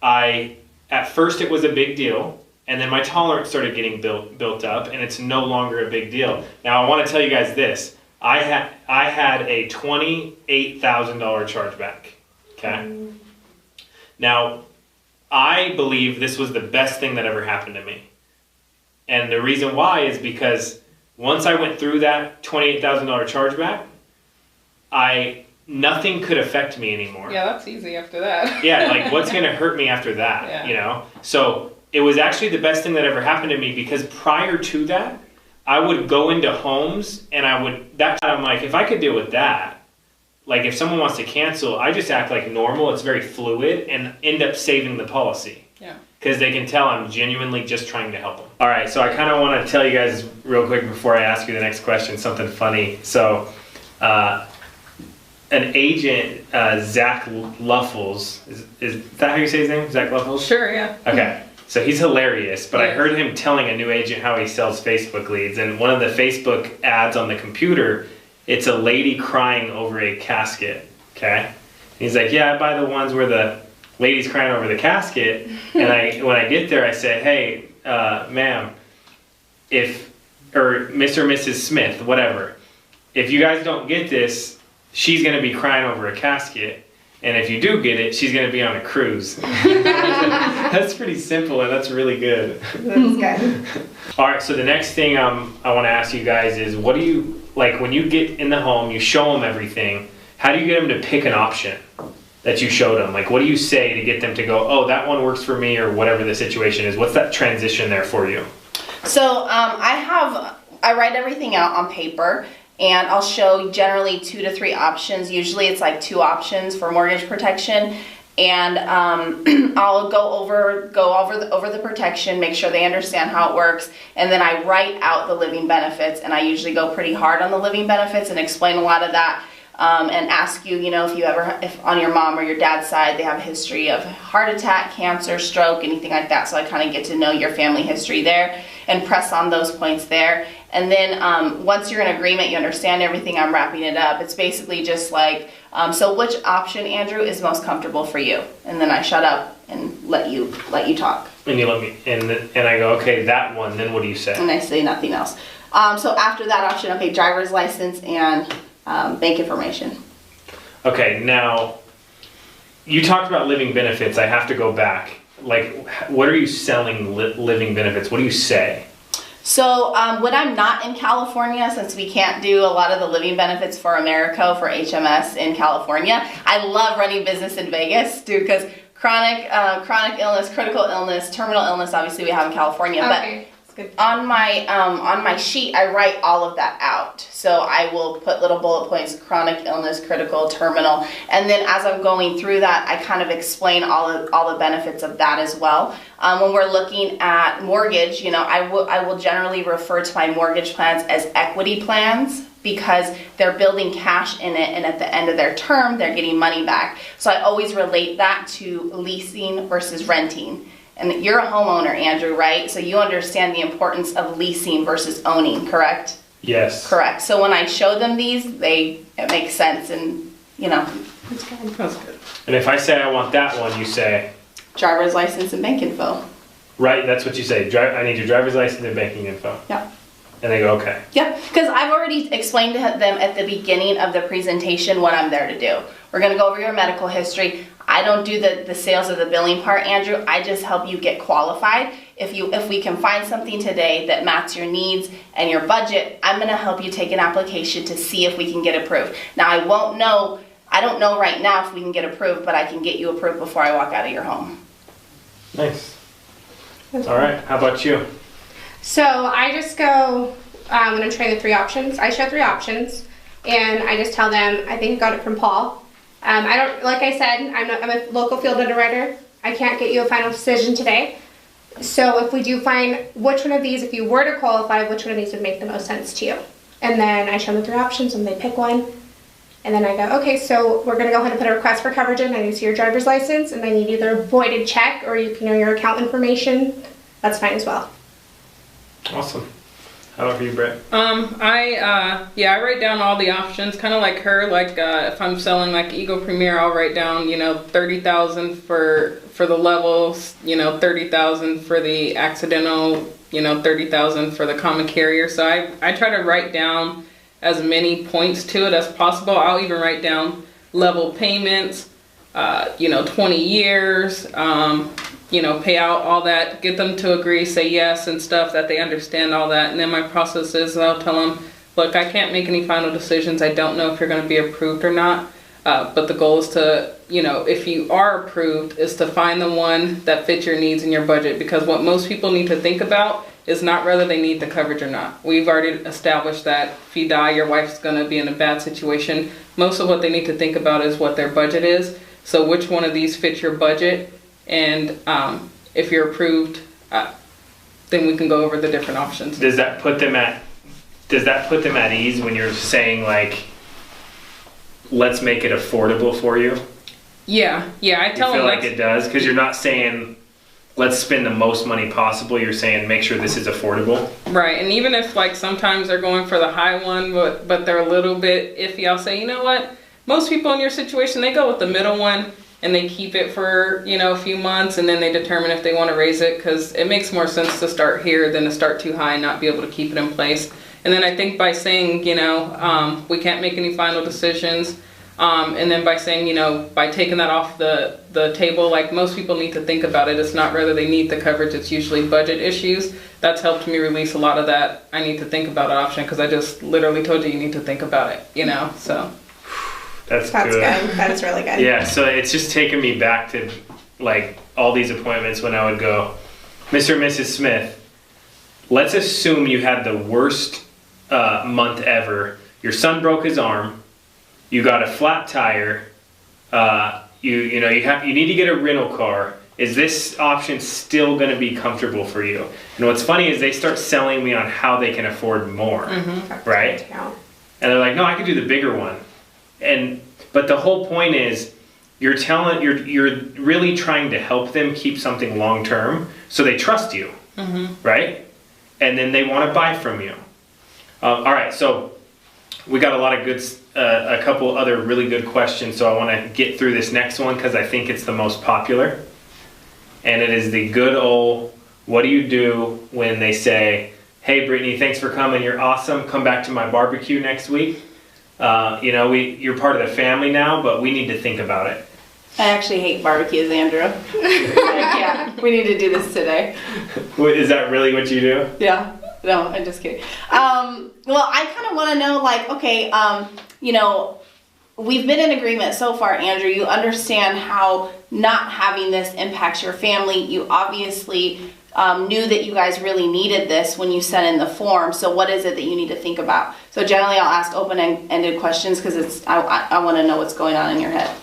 At first it was a big deal, and then my tolerance started getting built up, and it's no longer a big deal. Now I want to tell you guys this. I had a $28,000 chargeback. Okay. Now, I believe this was the best thing that ever happened to me. And the reason why is because once I went through that $28,000 chargeback, nothing could affect me anymore. Yeah, that's easy after that. Yeah, like what's going to hurt me after that, Yeah. you know? So it was actually the best thing that ever happened to me, because prior to that, I would go into homes and I'm like, if I could deal with that, like if someone wants to cancel, I just act like normal. It's very fluid and end up saving the policy. Yeah. Because they can tell I'm genuinely just trying to help them. All right, so I kind of want to tell you guys real quick before I ask you the next question, something funny. So an agent, Zach Luffles, is that how you say his name? Zach Luffles? Sure, yeah. Okay. So he's hilarious, but I Yes. heard him telling a new agent how he sells Facebook leads, and one of the Facebook ads on the computer, it's a lady crying over a casket, okay? And he's like, yeah, I buy the ones where the lady's crying over the casket, and when I get there, I say, hey, ma'am, or Mr. or Mrs. Smith, whatever, if you guys don't get this, she's gonna be crying over a casket. And if you do get it, she's going to be on a cruise. That's pretty simple, and that's really good. That's good. All right, so the next thing I want to ask you guys is, what do you, like when you get in the home, you show them everything, how do you get them to pick an option that you showed them? Like, what do you say to get them to go, oh, that one works for me, or whatever the situation is? What's that transition there for you? So I write everything out on paper, and I'll show generally 2 to 3 options. Usually it's like 2 options for mortgage protection, and I'll go over the protection, make sure they understand how it works, and then I write out the living benefits, and I usually go pretty hard on the living benefits and explain a lot of that. And ask you, if on your mom or your dad's side they have a history of heart attack, cancer, stroke, anything like that. So I kind of get to know your family history there and press on those points there. And then once you're in agreement, you understand everything, I'm wrapping it up. It's basically just like, so which option, Andrew, is most comfortable for you? And then I shut up and let you talk. And you let me, and I go, okay, that one, then what do you say? And I say nothing else. So after that option, okay, driver's license and bank information. Okay, now, you talked about living benefits. I have to go back. Like, what are you selling living benefits? What do you say? So when I'm not in California, since we can't do a lot of the living benefits for Americo, for HMS in California, I love running business in Vegas, dude, because chronic illness, critical illness, terminal illness, obviously we have in California, Okay. but on my sheet, I write all of that out. So I will put little bullet points, chronic illness, critical, terminal, and then as I'm going through that, I kind of explain all the benefits of that as well. When we're looking at mortgage, I will generally refer to my mortgage plans as equity plans because they're building cash in it, and at the end of their term, they're getting money back. So I always relate that to leasing versus renting. And you're a homeowner, Andrew, right? So you understand the importance of leasing versus owning, correct? Yes. Correct. So when I show them these, it makes sense, and That's good. And if I say I want that one, you say? driver's license and bank info. Right, that's what you say. I need your driver's license and banking info. Yeah. And they go, okay. Yeah, because I've already explained to them at the beginning of the presentation what I'm there to do. We're going to go over your medical history. I don't do the sales or the billing part, Andrew. I just help you get qualified. If we can find something today that matches your needs and your budget, I'm going to help you take an application to see if we can get approved. Now, I don't know right now if we can get approved, but I can get you approved before I walk out of your home. Nice. All right, how about you? So I just go, when I'm showing the 3 options, I show 3 options, and I just tell them, I think I got it from Paul. I don't, like I said, I'm a local field underwriter. I can't get you a final decision today. So if we do find which one of these, if you were to qualify, which one of these would make the most sense to you? And then I show them the 3 options, and they pick one. And then I go, okay, so we're going to go ahead and put a request for coverage in. I need to see your driver's license, and I need either a voided check or you can know your account information. That's fine as well. Awesome. How about for you, Brett? I write down all the options, kind of like her. Like if I'm selling like Eagle Premier, I'll write down 30,000 for the levels, 30,000 for the accidental, 30,000 for the common carrier. So I try to write down as many points to it as possible. I'll even write down level payments, 20 years, pay out all that, get them to agree, say yes and stuff, that they understand all that. And then my process is I'll tell them, look, I can't make any final decisions. I don't know if you're going to be approved or not. But the goal is to, if you are approved, is to find the one that fits your needs and your budget. Because what most people need to think about is not whether they need the coverage or not. We've already established that if you die, your wife's going to be in a bad situation. Most of what they need to think about is what their budget is. So which one of these fits your budget? And if you're approved, then we can go over the different options. Does that put them at ease when you're saying, like, let's make it affordable for you? Yeah, I tell you feel them like it does, because you're not saying let's spend the most money possible. You're saying make sure this is affordable. Right, and even if like sometimes they're going for the high one, but they're a little bit iffy, I'll say, you know what? Most people in your situation, they go with the middle one and they keep it for a few months, and then they determine if they want to raise it, because it makes more sense to start here than to start too high and not be able to keep it in place. And then I think by saying, we can't make any final decisions. And then by saying, by taking that off the table, like most people need to think about it. It's not whether they need the coverage, it's usually budget issues. That's helped me release a lot of that I need to think about it option, because I just literally told you need to think about it, so. That's good. good. That's really good. Yeah, so it's just taken me back to like all these appointments when I would go, Mr. and Mrs. Smith, let's assume you had the worst month ever. Your son broke his arm. You got a flat tire. You need to get a rental car. Is this option still going to be comfortable for you? And what's funny is they start selling me on how they can afford more, right? Yeah. And they're like, no, I could do the bigger one. But the whole point is you're really trying to help them keep something long term, so they trust you, right? And then they want to buy from you. All right, so we got a lot of a couple other really good questions, so I want to get through this next one because I think it's the most popular. And it is the good old, what do you do when they say, hey, Brittany, thanks for coming, you're awesome, come back to my barbecue next week. You're part of the family now, but we need to think about it. I actually hate barbecues, Andrew. Yeah, we need to do this today. Is that really what you do? Yeah. No, I'm just kidding. Well, I kind of want to know, like, okay, we've been in agreement so far, Andrew. You understand how not having this impacts your family. You obviously knew that you guys really needed this when you sent in the form. So what is it that you need to think about? So generally I'll ask open-ended questions because I want to know what's going on in your head.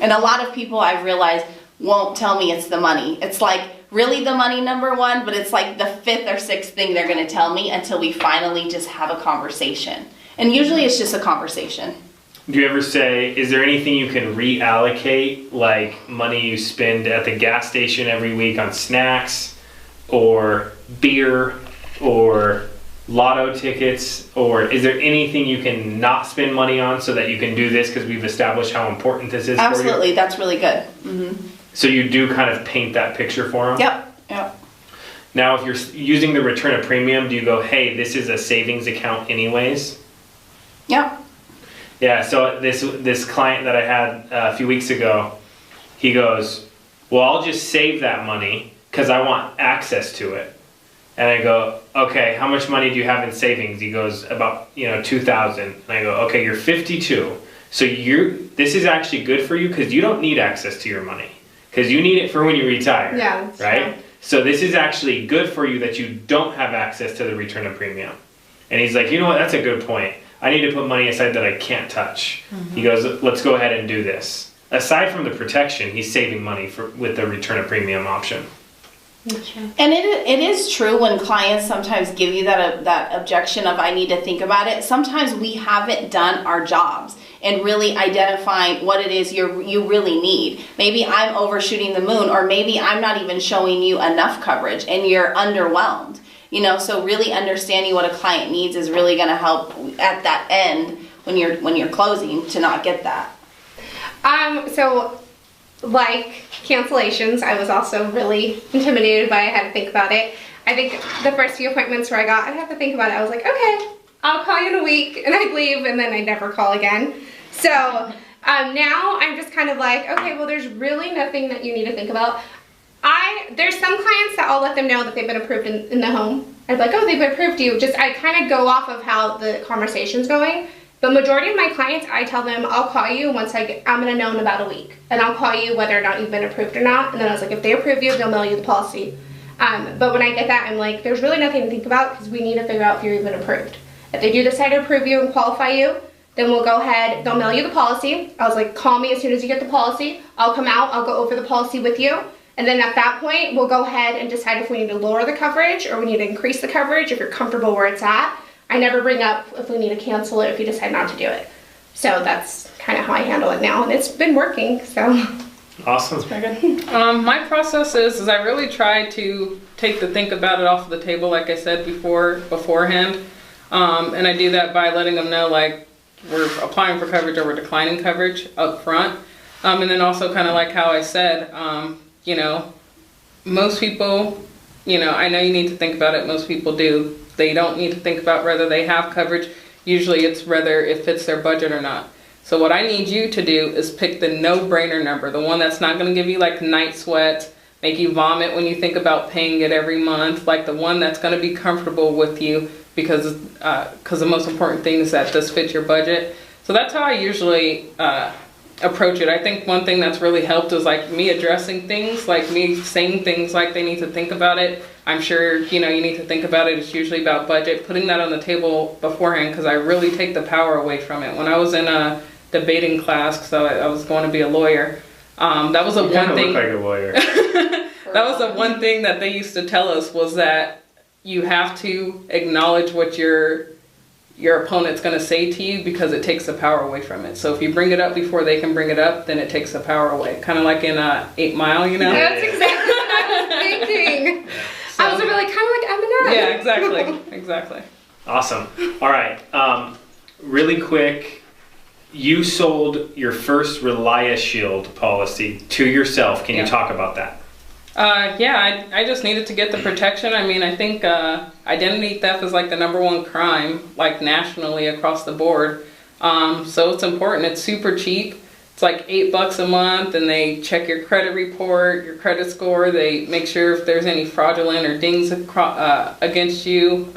And a lot of people I've realized won't tell me it's the money. It's like really the money number one, but it's like the fifth or sixth thing they're going to tell me until we finally just have a conversation. And usually it's just a conversation. Do you ever say, is there anything you can reallocate, like money you spend at the gas station every week on snacks or beer or lotto tickets, or is there anything you can not spend money on so that you can do this because we've established how important this is Absolutely, for you? that's really good. Mm-hmm. So you do kind of paint that picture for them? Yep. Now, if you're using the return of premium, do you go, hey, this is a savings account anyways? Yep. Yeah, so this client that I had a few weeks ago, he goes, well, I'll just save that money because I want access to it. And I go, okay, how much money do you have in savings? He goes, about, 2,000. And I go, okay, you're 52. So this is actually good for you because you don't need access to your money because you need it for when you retire. Yeah, that's right? true. So this is actually good for you that you don't have access to the return of premium. And he's like, you know what, that's a good point. I need to put money aside that I can't touch. Mm-hmm. He goes, let's go ahead and do this. Aside from the protection, he's saving money with the return of premium option. And it is true when clients sometimes give you that objection of I need to think about it. Sometimes we haven't done our jobs and really identifying what it is you really need. Maybe I'm overshooting the moon, or maybe I'm not even showing you enough coverage and you're underwhelmed. So really understanding what a client needs is really going to help at that end when you're closing to not get that. So like cancellations, I was also really intimidated by. I had to think about it. I think the first few appointments where I had to think about it, I was like, okay, I'll call you in a week, and I'd leave, and then I'd never call again. So now I'm just kind of like, okay, well, there's really nothing that you need to think about. There's some clients that I'll let them know that they've been approved in the home. I'd be like, oh, they've approved you. I kind of go off of how the conversation's going. But majority of my clients, I tell them, I'll call you once I'm gonna know in about a week. And I'll call you whether or not you've been approved or not. And then I was like, if they approve you, they'll mail you the policy. But when I get that, I'm like, there's really nothing to think about because we need to figure out if you're even approved. If they do decide to approve you and qualify you, then we'll go ahead, they'll mail you the policy. I was like, call me as soon as you get the policy. I'll come out, I'll go over the policy with you. And then at that point, we'll go ahead and decide if we need to lower the coverage or we need to increase the coverage if you're comfortable where it's at. I never bring up if we need to cancel it if you decide not to do it. So that's kind of how I handle it now, and it's been working, so. Awesome. It's very good. My process is I really try to take the think about it off the table, like I said beforehand. And I do that by letting them know, like, we're applying for coverage or we're declining coverage up front. And then also kind of like how I said, you know, most people, you know, I know you need to think about it. Most people do. They don't need to think about whether they have coverage. Usually it's whether it fits their budget or not. So what I need you to do is pick the no-brainer number, the one that's not going to give you like night sweats, make you vomit when you think about paying it every month, like the one that's going to be comfortable with you because the most important thing is that this fits your budget. So that's how I usually approach it. I think one thing that's really helped is like me addressing things, like me saying things like they need to think about it. I'm sure, you know, you need to think about it. It's usually about budget, putting that on the table beforehand because I really take the power away from it. When I was in a debating class, because I was going to be a lawyer, that was one thing. Look like a lawyer. That was the one thing that they used to tell us was that you have to acknowledge what your opponent's going to say to you because it takes the power away from it. So if you bring it up before they can bring it up, then it takes the power away. Kind of like in 8 Mile, you know? That's exactly what I was thinking. So, I was really kind of like Eminem. yeah, exactly. Exactly. Awesome. All right. Really quick, you sold your first ReliaShield policy to yourself. Can you talk about that? Yeah, I just needed to get the protection. I mean, I think identity theft is like the #1 crime, like nationally across the board. So it's important. It's super cheap. It's like $8 a month, and they check your credit report, your credit score. They make sure if there's any fraudulent or dings against you.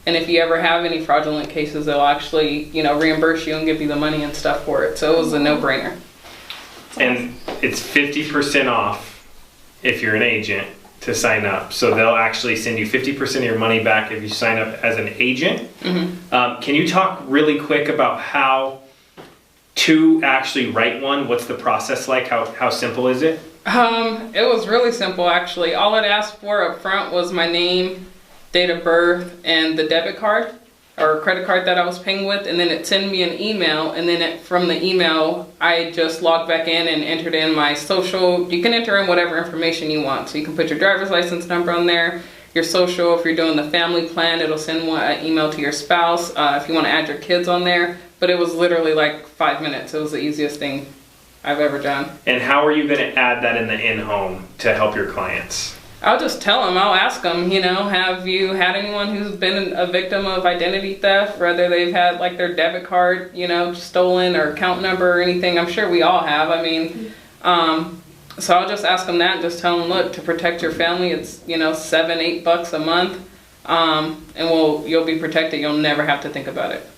And if you ever have any fraudulent cases, they'll actually, you know, reimburse you and give you the money and stuff for it. So it was a no-brainer. And it's 50% off if you're an agent to sign up. So they'll actually send you 50% of your money back if you sign up as an agent. Mm-hmm. Can you talk really quick about how to actually write one? What's the process like? How simple is it? It was really simple, actually. All it asked for up front was my name, date of birth, and the debit card or credit card that I was paying with, and then it sent me an email, and then from the email I just logged back in and entered in my social. You can enter in whatever information you want, so you can put your driver's license number on there, your social. If you're doing the family plan, it'll send an email to your spouse if you want to add your kids on there. But it was literally like 5 minutes. It was the easiest thing I've ever done. And how are you going to add that in the in-home to help your clients? I'll just tell them, I'll ask them, you know, have you had anyone who's been a victim of identity theft, whether they've had like their debit card, you know, stolen or account number or anything? I'm sure we all have. I mean, so I'll just ask them that and just tell them, look, to protect your family, it's, you know, $7-8 a month, and you'll be protected. You'll never have to think about it.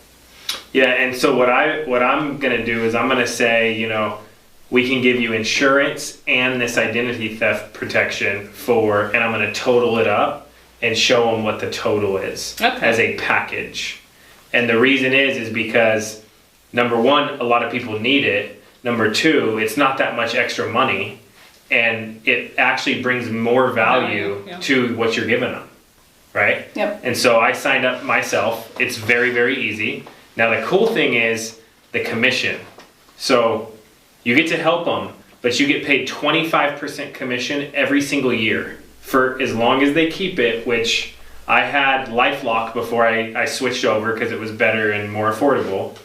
Yeah, and so what I'm going to do is I'm going to say, you know, we can give you insurance and this identity theft protection and I'm going to total it up and show them what the total is as a package. And the reason is because, number one, a lot of people need it. Number two, it's not that much extra money, and it actually brings more value to what you're giving them, right? Yep. And so I signed up myself. It's very, very easy. Now the cool thing is the commission. So you get to help them, but you get paid 25% commission every single year for as long as they keep it, which I had LifeLock before I switched over because it was better and more affordable.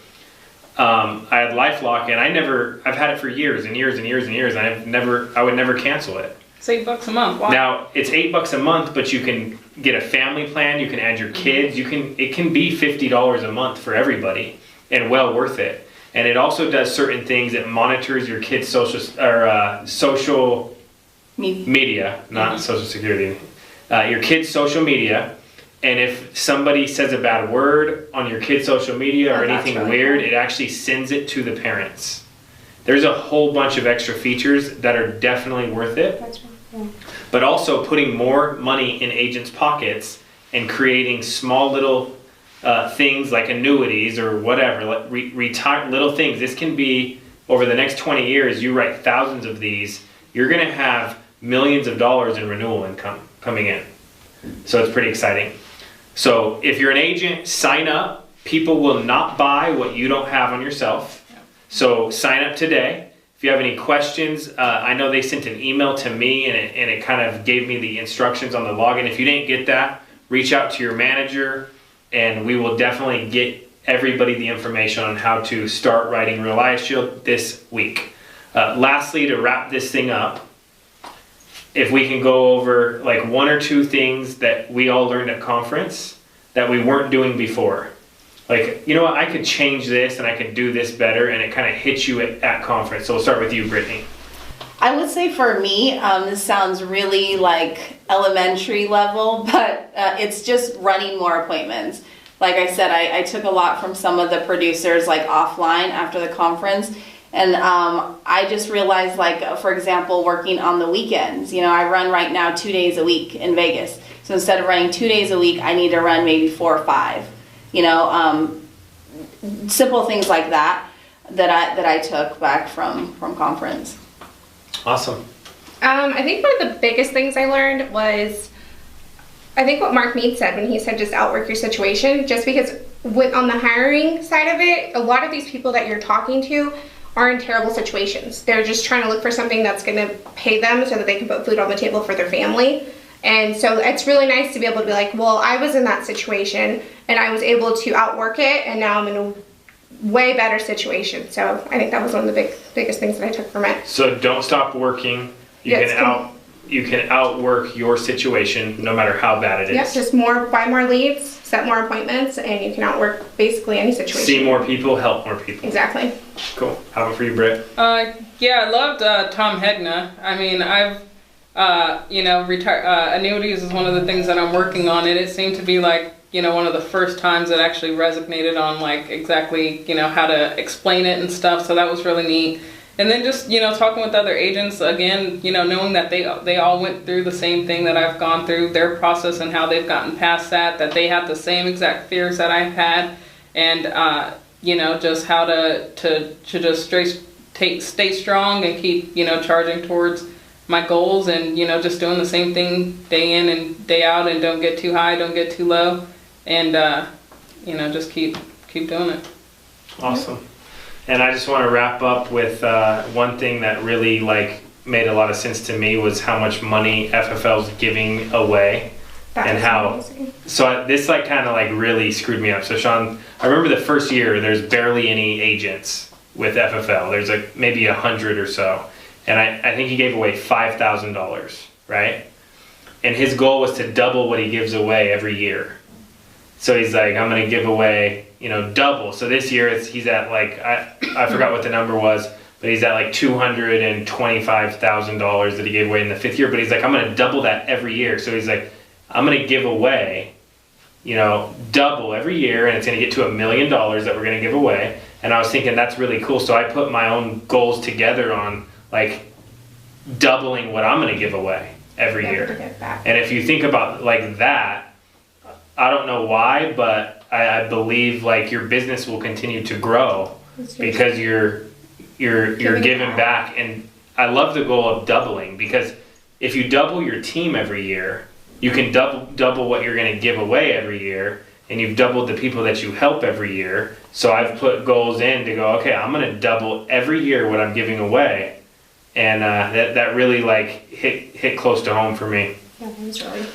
I had LifeLock, and I've had it for years and years and years and years, and I would never cancel it. It's $8 a month. Wow. Now it's $8 a month, but you can get a family plan. You can add your kids. It can be $50 a month for everybody, and well worth it. And it also does certain things. It monitors your kids' social media, not social security. Your kids' social media, and if somebody says a bad word on your kids' social media or anything really weird, cool. it actually sends it to the parents. There's a whole bunch of extra features that are definitely worth it. That's really cool. But also putting more money in agents' pockets and creating small little things like annuities or whatever, like retire little things. This can be over the next 20 years. You write thousands of these, you're going to have millions of dollars in renewal income coming in. So it's pretty exciting. So if you're an agent, sign up. People will not buy what you don't have on yourself. So sign up today. If you have any questions, I know they sent an email to me and it kind of gave me the instructions on the login. If you didn't get that, reach out to your manager and we will definitely get everybody the information on how to start writing Real Life Shield this week. Lastly, to wrap this thing up, if we can go over like one or two things that we all learned at conference that we weren't doing before. Like, you know what, I could change this and I could do this better, and it kind of hits you at conference. So we'll start with you, Brittany. I would say for me, this sounds really like elementary level, but it's just running more appointments. Like I said, I took a lot from some of the producers like offline after the conference. And I just realized, like, for example, working on the weekends, you know, I run right now 2 days a week in Vegas. So instead of running 2 days a week, I need to run maybe 4 or 5, you know, simple things like that I took back from conference. Awesome. I think one of the biggest things I learned was, I think what Mark Mead said when he said just outwork your situation, just because on the hiring side of it, a lot of these people that you're talking to are in terrible situations. They're just trying to look for something that's going to pay them so that they can put food on the table for their family. And so it's really nice to be able to be like, well, I was in that situation and I was able to outwork it, and now I'm in a way better situation. So I think that was one of the biggest things that I took from it. So don't stop working. You can outwork your situation no matter how bad it is. Yep, just buy more leads, set more appointments, and you can outwork basically any situation. See more people, help more people. Exactly. Cool. How about for you, Britt? Yeah, I loved Tom Hegna. I mean, I've annuities is one of the things that I'm working on, and it seemed to be like, you know, one of the first times it actually resonated on like exactly, you know, how to explain it and stuff. So that was really neat. And then just, you know, talking with other agents, again, you know, knowing that they all went through the same thing that I've gone through, their process and how they've gotten past that they had the same exact fears that I've had, and, you know, just how to just stay strong and keep, you know, charging towards my goals, and, you know, just doing the same thing day in and day out, and don't get too high, don't get too low, and, you know, just keep doing it. Awesome. And I just want to wrap up with one thing that really like made a lot of sense to me was how much money FFL's giving away. That and was how amazing. So this like kind of like really screwed me up. So Sean, I remember the first year there's barely any agents with FFL. There's like maybe 100 or so, and I think he gave away $5,000, right? And his goal was to double what he gives away every year. So he's like, I'm gonna give away, you know, double. So this year he's at like I forgot what the number was, but he's at like $225,000 that he gave away in the 5th year. But he's like, I'm gonna double that every year. So he's like, I'm gonna give away, you know, double every year, and it's gonna get to $1 million that we're gonna give away. And I was thinking that's really cool. So I put my own goals together on like doubling what I'm gonna give away every Never year. to get back. And if you think about like that, I don't know why, but I believe like your business will continue to grow because you're giving back. And I love the goal of doubling, because if you double your team every year, you can double what you're going to give away every year, and you've doubled the people that you help every year. So I've put goals in to go, okay, I'm going to double every year what I'm giving away, and that really like hit close to home for me. Yeah, that was really.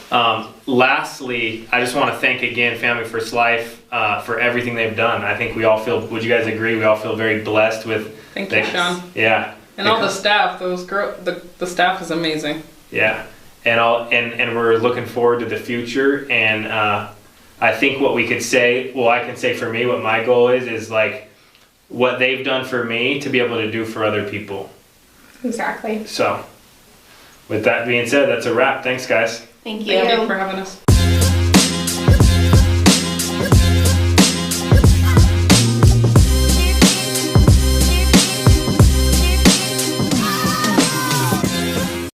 Lastly, I just want to thank again Family First Life for everything they've done. I think we all feel, would you guys agree, we all feel very blessed with Thank you, Sean. Yeah. And all the staff, the staff is amazing. Yeah, and we're looking forward to the future. And I think what we could say, well, I can say for me, what my goal is like what they've done for me to be able to do for other people. Exactly. So, with that being said, that's a wrap. Thanks, guys. Thank you. Thank you for having us.